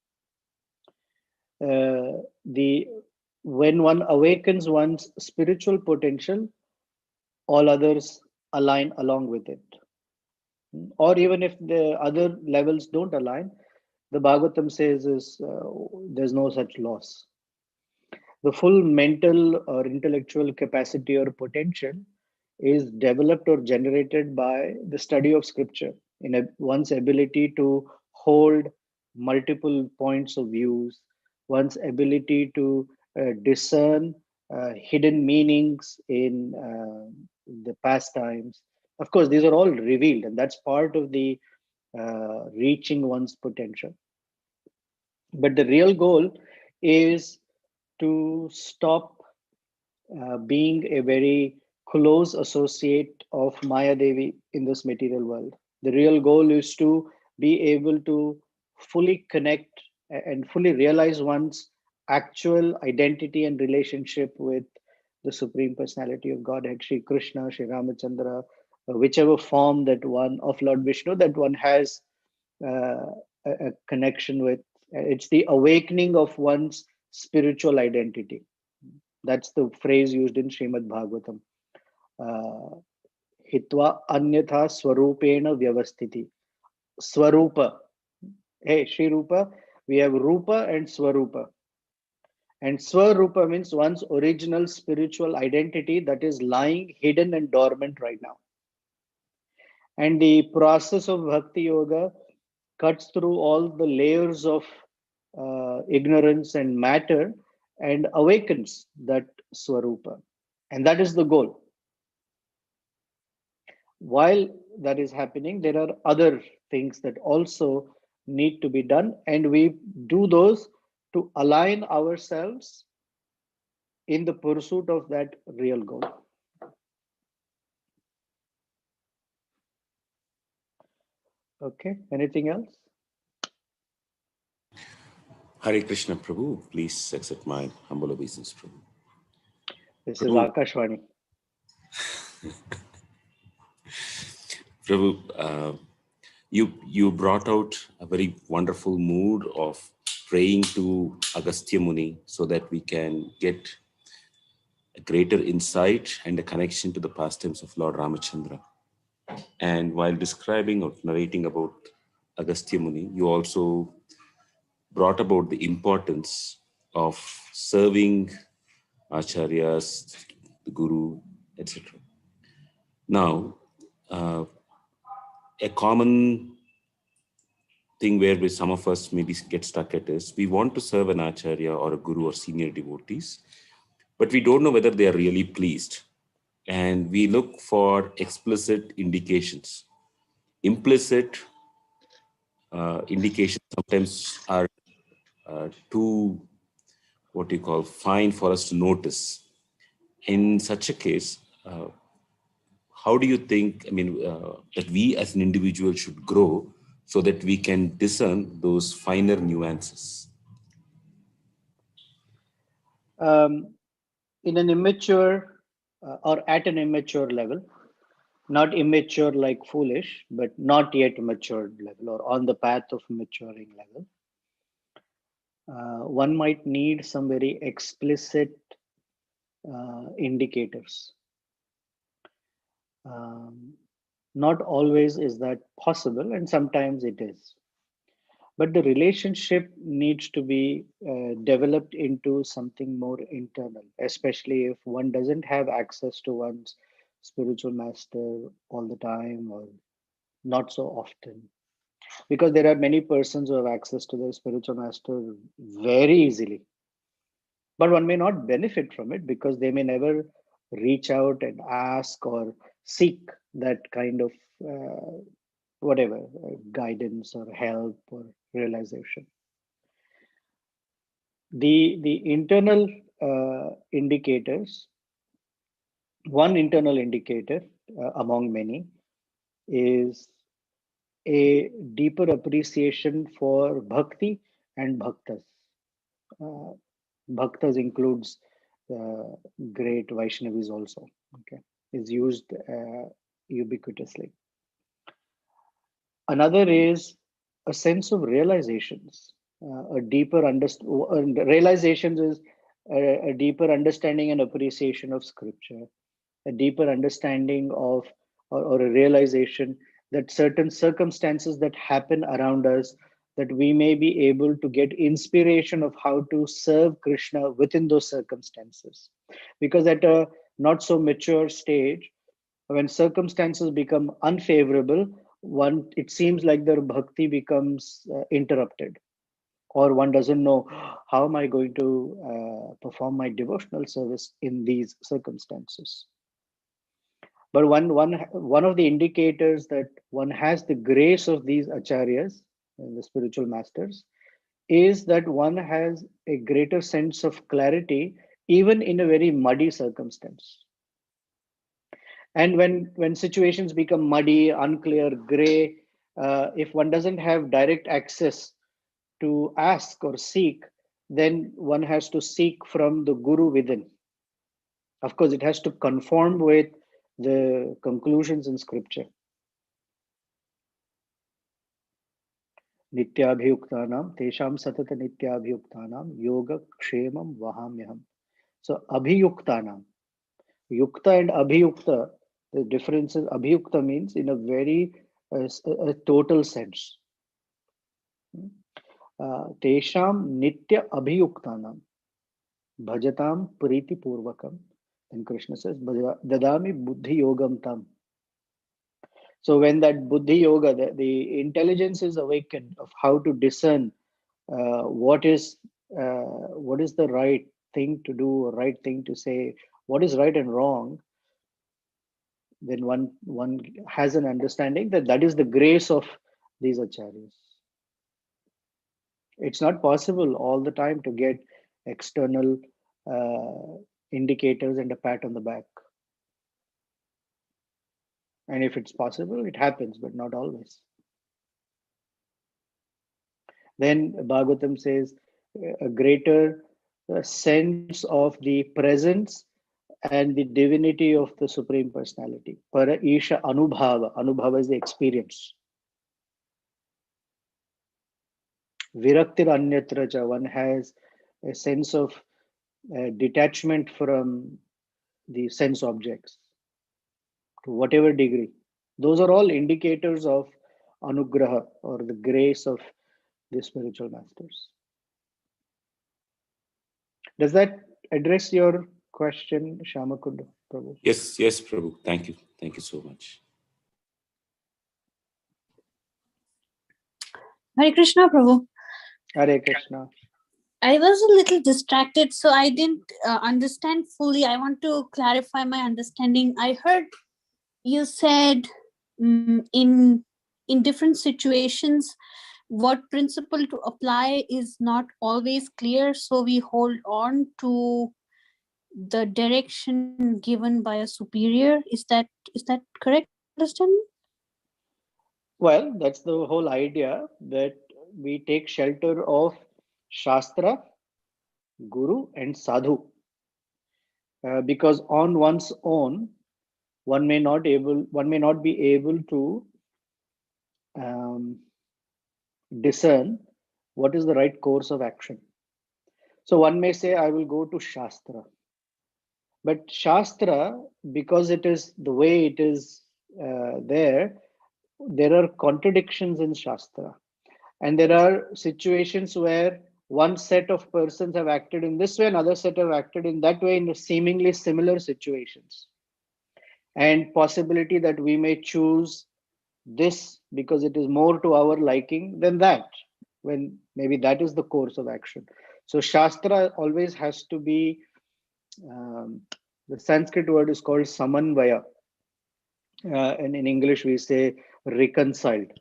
The when one awakens one's spiritual potential, all others align along with it. Or even if the other levels don't align, the Bhagavatam says is there's no such loss. The full mental or intellectual capacity or potential is developed or generated by the study of scripture in one's ability to hold multiple points of views, one's ability to discern hidden meanings in the past times. Of course, these are all revealed, and that's part of the reaching one's potential. But the real goal is to stop being a very close associate of Maya Devi in this material world. The real goal is to be able to fully connect and fully realize one's actual identity and relationship with the Supreme Personality of Godhead, Sri Krishna, Sri Ramachandra, whichever form that one of Lord Vishnu that one has a connection with. It's the awakening of one's spiritual identity. That's the phrase used in Srimad Bhagavatam. Hitva anyatha swarupena vyavasthiti. Swarupa. Hey, Sri Rupa, we have Rupa and Swarupa. And Swarupa means one's original spiritual identity that is lying hidden and dormant right now. And the process of Bhakti Yoga cuts through all the layers of ignorance and matter and awakens that Swarupa. And that is the goal. While that is happening, there are other things that also need to be done, and we do those to align ourselves in the pursuit of that real goal. Okay, anything else? Hare Krishna, Prabhu. Please accept my humble obeisance, Prabhu. This Prabhu. is Akashvani. Prabhu, you brought out a very wonderful mood of praying to Agastya Muni so that we can get a greater insight and a connection to the pastimes of Lord Ramachandra. And while describing or narrating about Agastya Muni, you also brought about the importance of serving acharyas, the guru, etc. Now, a common thing where some of us maybe get stuck at is we want to serve an acharya or a guru or senior devotees, but we don't know whether they are really pleased. And we look for explicit indications. Implicit indications sometimes are too, what you call, fine for us to notice. In such a case, how do you think, that we as an individual should grow so that we can discern those finer nuances? In an immature or at an immature level, not immature like foolish, but not yet matured level or on the path of maturing level, one might need some very explicit indicators. Not always is that possible, and sometimes it is. But the relationship needs to be developed into something more internal, especially if one doesn't have access to one's spiritual master all the time or not so often. Because there are many persons who have access to their spiritual master very easily. But one may not benefit from it because they may never reach out and ask or seek that kind of guidance or help or realization. The internal indicators, one internal indicator among many is a deeper appreciation for bhakti and bhaktas. Bhaktas includes great Vaishnavis also. Okay, is used ubiquitously. Another is a sense of realizations, a deeper realizations is a deeper understanding and appreciation of scripture, a deeper understanding of or a realization that certain circumstances that happen around us, that we may be able to get inspiration of how to serve Krishna within those circumstances. Because at a not so mature stage, when circumstances become unfavorable, it seems like their bhakti becomes interrupted, or one doesn't know, how am I going to perform my devotional service in these circumstances. But one of the indicators that one has the grace of these acharyas, the spiritual masters, is that one has a greater sense of clarity even in a very muddy circumstance. And when situations become muddy, unclear, gray, if one doesn't have direct access to ask or seek, then one has to seek from the guru within. Of course, it has to conform with the conclusions in scripture. Nityabhiyuktanam, tesham satata nityabhiyuktanam, yoga kshemam vahamyaham. So, abhiyuktanam, yukta and abhiyukta, the difference is abhiyukta means in a very a total sense. Tesham nitya abhiyuktanam, bhajatam priti purvakam. And Krishna says, dadami buddhi yogam tam. So when that buddhi yoga, the intelligence is awakened of how to discern what is the right thing to do or right thing to say, what is right and wrong, then one has an understanding that that is the grace of these acharyas. It's not possible all the time to get external indicators and a pat on the back. And if it's possible, it happens, but not always. Then Bhagavatam says a greater sense of the presence and the divinity of the Supreme Personality. Para Isha Anubhava. Anubhava is the experience. Viraktir Anyatra cha. One has a sense of detachment from the sense objects to whatever degree. Those are all indicators of anugraha, or the grace of the spiritual masters. Does that address your question, Shyamakunda Prabhu? Yes, Prabhu. Thank you. Thank you so much. Hare Krishna, Prabhu. Hare Krishna. I was a little distracted, so I didn't understand fully. I want to clarify my understanding. I heard you said in different situations, what principle to apply is not always clear, so we hold on to the direction given by a superior. Is that correct understanding? Well, that's the whole idea, that we take shelter of Shastra, Guru, and Sadhu. Because on one's own, one may not be able to discern what is the right course of action. So one may say, I will go to Shastra. But Shastra, because it is the way it is there are contradictions in Shastra. And there are situations where one set of persons have acted in this way, another set have acted in that way in seemingly similar situations. And possibility that we may choose this because it is more to our liking than that, when maybe that is the course of action. So Shastra always has to be, the Sanskrit word is called samanvaya. And in English we say reconciled.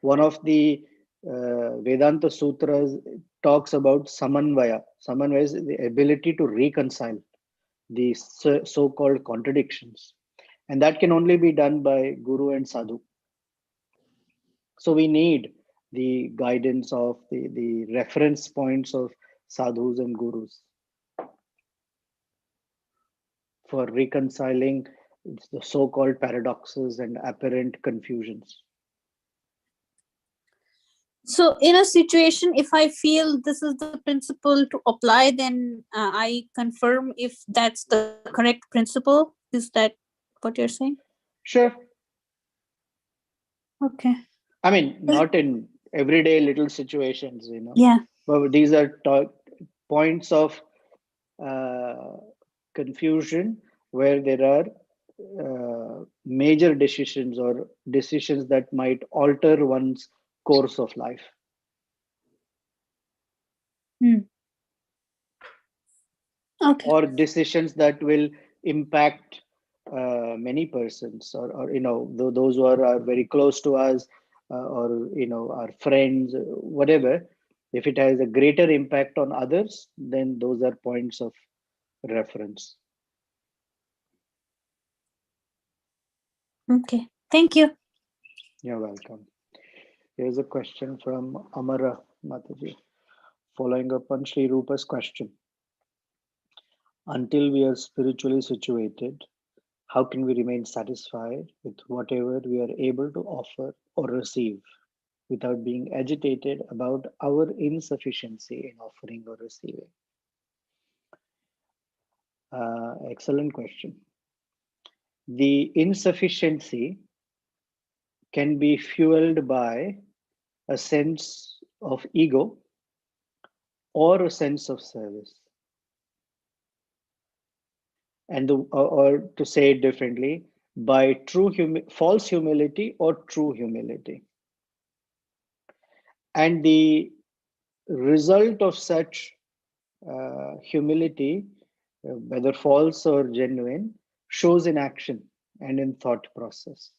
One of the Vedanta Sutras talks about samanvaya. Samanvaya is the ability to reconcile the so-called contradictions. And that can only be done by Guru and Sadhu. So we need the guidance of the reference points of sadhus and gurus. for reconciling the so-called paradoxes and apparent confusions. So in a situation, if I feel this is the principle to apply, then I confirm if that's the correct principle. Is that what you're saying? Sure. Okay. I mean, not in everyday little situations, Yeah. but these are points of confusion where there are major decisions or decisions that might alter one's course of life. Okay. Or decisions that will impact many persons, or those who are very close to us, or our friends, whatever. If it has a greater impact on others, then those are points of reference. Okay. Thank you. You're welcome. Here's a question from Amara Mataji, following up on Sri Rupa's question. Until we are spiritually situated, how can we remain satisfied with whatever we are able to offer or receive without being agitated about our insufficiency in offering or receiving? Excellent question. The insufficiency can be fueled by a sense of ego or a sense of service. And or to say it differently, by false humility or true humility. And the result of such humility, whether false or genuine, shows in action and in thought process.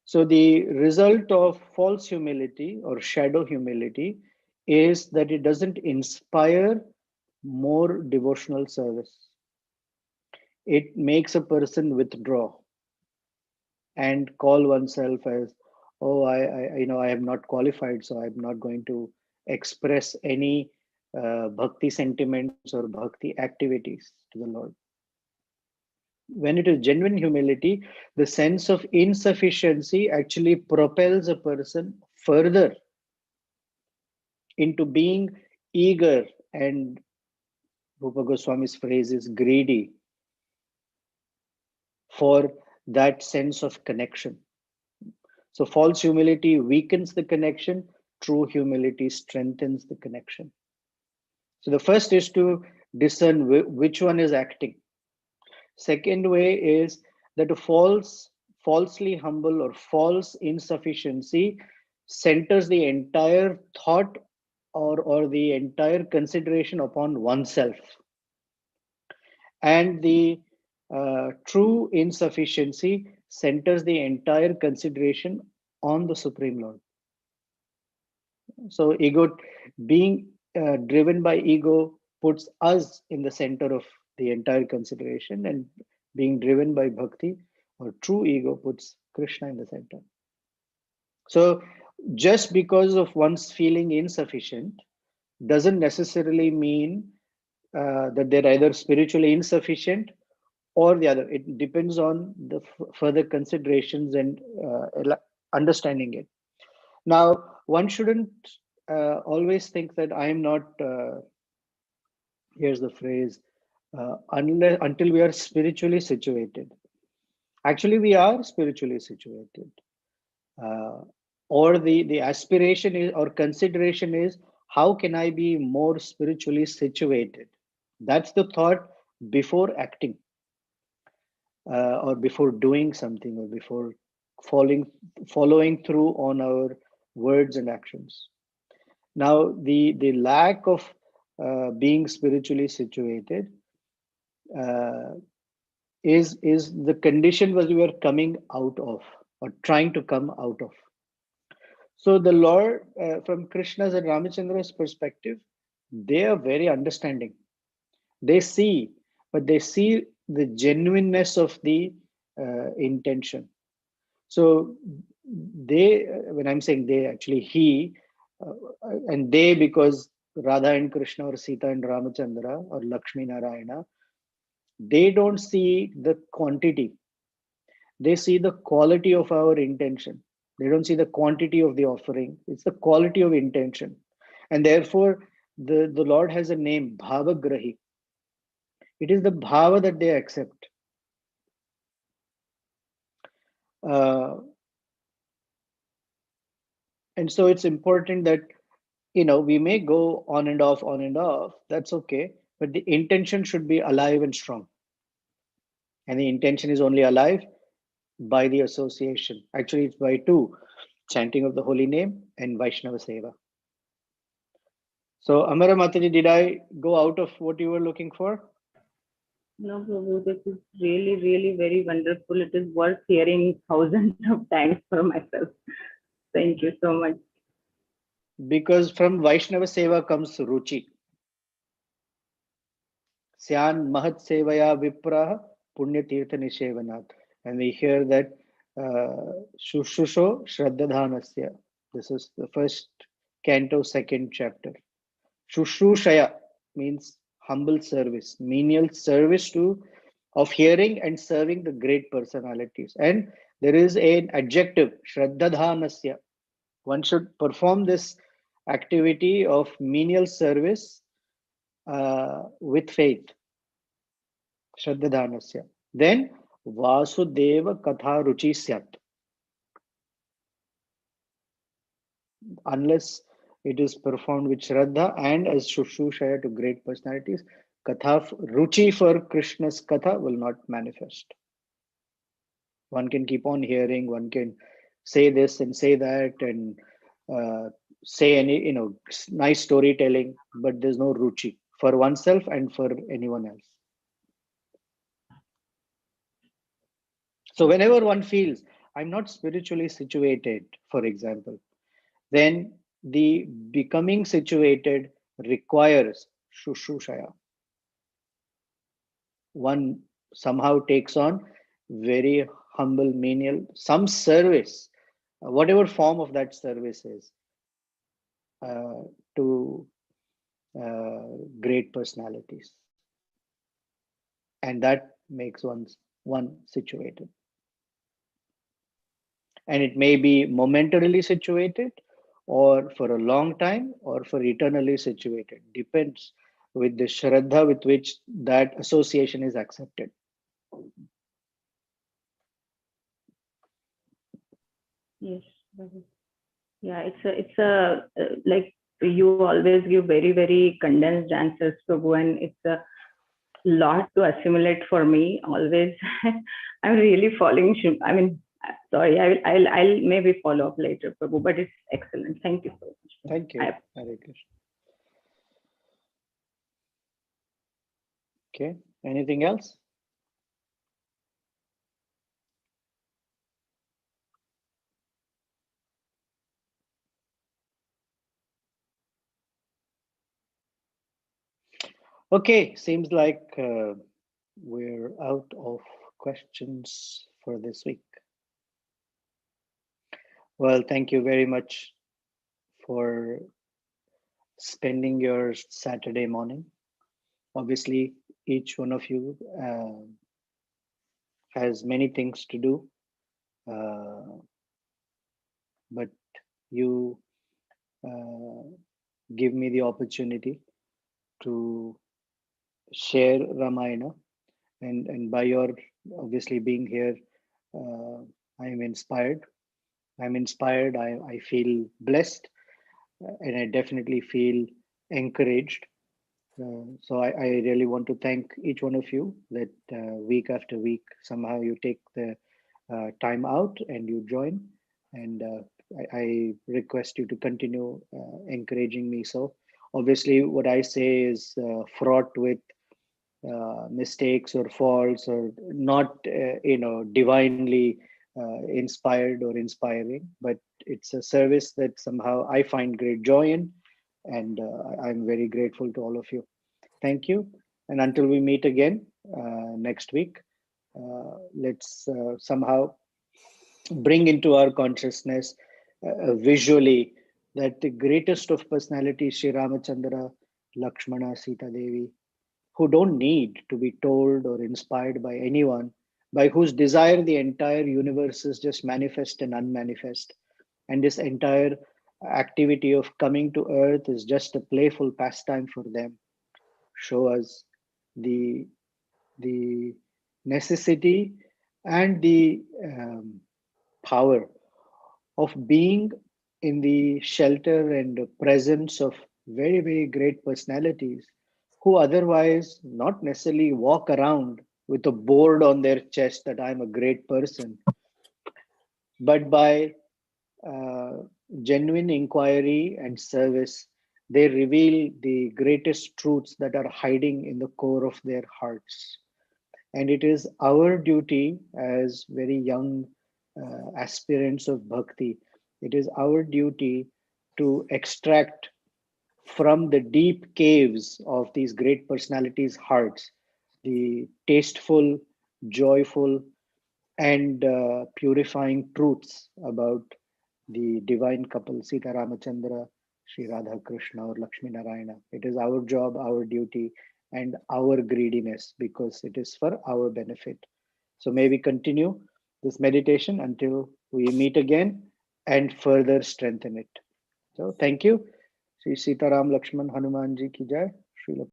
So the result of false humility or shadow humility is that it doesn't inspire more devotional service. It makes a person withdraw and call oneself as, oh, I am not qualified, so I'm not going to express any bhakti sentiments or bhakti activities to the Lord. When it is genuine humility, the sense of insufficiency actually propels a person further into being eager, and Rupa Goswami's phrase is greedy, for that sense of connection. So false humility weakens the connection, true humility strengthens the connection. So the first is to discern which one is acting. Second way is that a falsely humble or false insufficiency centers the entire thought or the entire consideration upon oneself. And the true insufficiency centers the entire consideration on the Supreme Lord. So ego, being driven by ego, puts us in the center of the entire consideration, and being driven by bhakti or true ego puts Krishna in the center. So just because of one's feeling insufficient doesn't necessarily mean that they're either spiritually insufficient or the other. It depends on the further considerations and understanding it. Now, one shouldn't always think that I am not, here's the phrase, until we are spiritually situated. Actually, we are spiritually situated. Or the aspiration is, or consideration is, how can I be more spiritually situated? That's the thought before acting, or before doing something, or before following through on our words and actions. Now, the lack of being spiritually situated is the condition that we are coming out of, or trying to come out of. So the Lord, from Krishna's and Ramachandra's perspective, they are very understanding. They see, but they see the genuineness of the intention. So they, when I'm saying they, actually he, and they, because Radha and Krishna, or Sita and Ramachandra, or Lakshmi Narayana, They don't see the quantity. They see the quality of our intention. They don't see the quantity of the offering. It's the quality of intention. And therefore, the Lord has a name, Bhavagrahi. It is the bhava that they accept. And so it's important that, we may go on and off. That's okay. But the intention should be alive and strong. And the intention is only alive by the association. Actually, it's by two: chanting of the holy name and Vaishnava Seva. So, Amara Mataji, did I go out of what you were looking for? No, Prabhu, this is really, really very wonderful. It is worth hearing thousands of times for myself. Thank you so much. Because from Vaishnava Seva comes Ruchi. Syan Mahat Sevaya Vipraha Punya Tirtha Nishevanat. And we hear that Shushusho Shraddadhanasya. This is the first canto, second chapter. Shushushaya means humble service, menial service of hearing and serving the great personalities. And there is an adjective, Shraddadhanasya. One should perform this activity of menial service with faith. Shraddadhanasya. Then Vasudeva Katha Ruchi Syat. Unless it is performed with Shraddha and as Shushushaya to great personalities, Katha, Ruchi for Krishna's Katha will not manifest. One can keep on hearing, one can say this and say that and say any, nice storytelling, but there's no Ruchi for oneself and for anyone else. So whenever one feels, I'm not spiritually situated, for example, then the becoming situated requires Shushushaya. One somehow takes on very humble, menial, some service, whatever form of that service is, to great personalities. And that makes one situated. And it may be momentarily situated, or for a long time, or for eternally situated. Depends with the Shraddha with which that association is accepted. Yes. Yeah, it's a like you always give very, very condensed answers, Prabhu, and it's a lot to assimilate for me always. I'm really following. Sorry, I'll maybe follow up later, Prabhu, but it's excellent. Thank you so much. Thank you. Hare Krishna. Okay. Anything else? Okay, seems like we're out of questions for this week. Well, thank you very much for spending your Saturday morning. Obviously, each one of you has many things to do, but you give me the opportunity to share Ramayana, and by your obviously being here, I am inspired. I feel blessed, and I definitely feel encouraged. So I really want to thank each one of you that week after week, somehow you take the time out and you join. And I request you to continue encouraging me. So obviously what I say is fraught with mistakes or faults, or not, divinely inspired or inspiring, but it's a service that somehow I find great joy in. And I'm very grateful to all of you. Thank you. And until we meet again next week, let's somehow bring into our consciousness visually that the greatest of personalities, Sri Ramachandra, Lakshmana, Sita Devi, who don't need to be told or inspired by anyone, by whose desire the entire universe is just manifest and unmanifest. And this entire activity of coming to earth is just a playful pastime for them. Show us the necessity and the power of being in the shelter and presence of very, very great personalities who otherwise not necessarily walk around with a board on their chest that I'm a great person, but by uh, genuine inquiry and service, they reveal the greatest truths that are hiding in the core of their hearts. And it is our duty as very young aspirants of bhakti, it is our duty to extract from the deep caves of these great personalities' hearts the tasteful, joyful, and purifying truths about the divine couple Sita Ramachandra, Sri Radha Krishna, or Lakshmi Narayana. It is our job, our duty, and our greediness because it is for our benefit. So may we continue this meditation until we meet again and further strengthen it. So thank you. Sri Sitaram Lakshman Hanumanji ki jai. Srila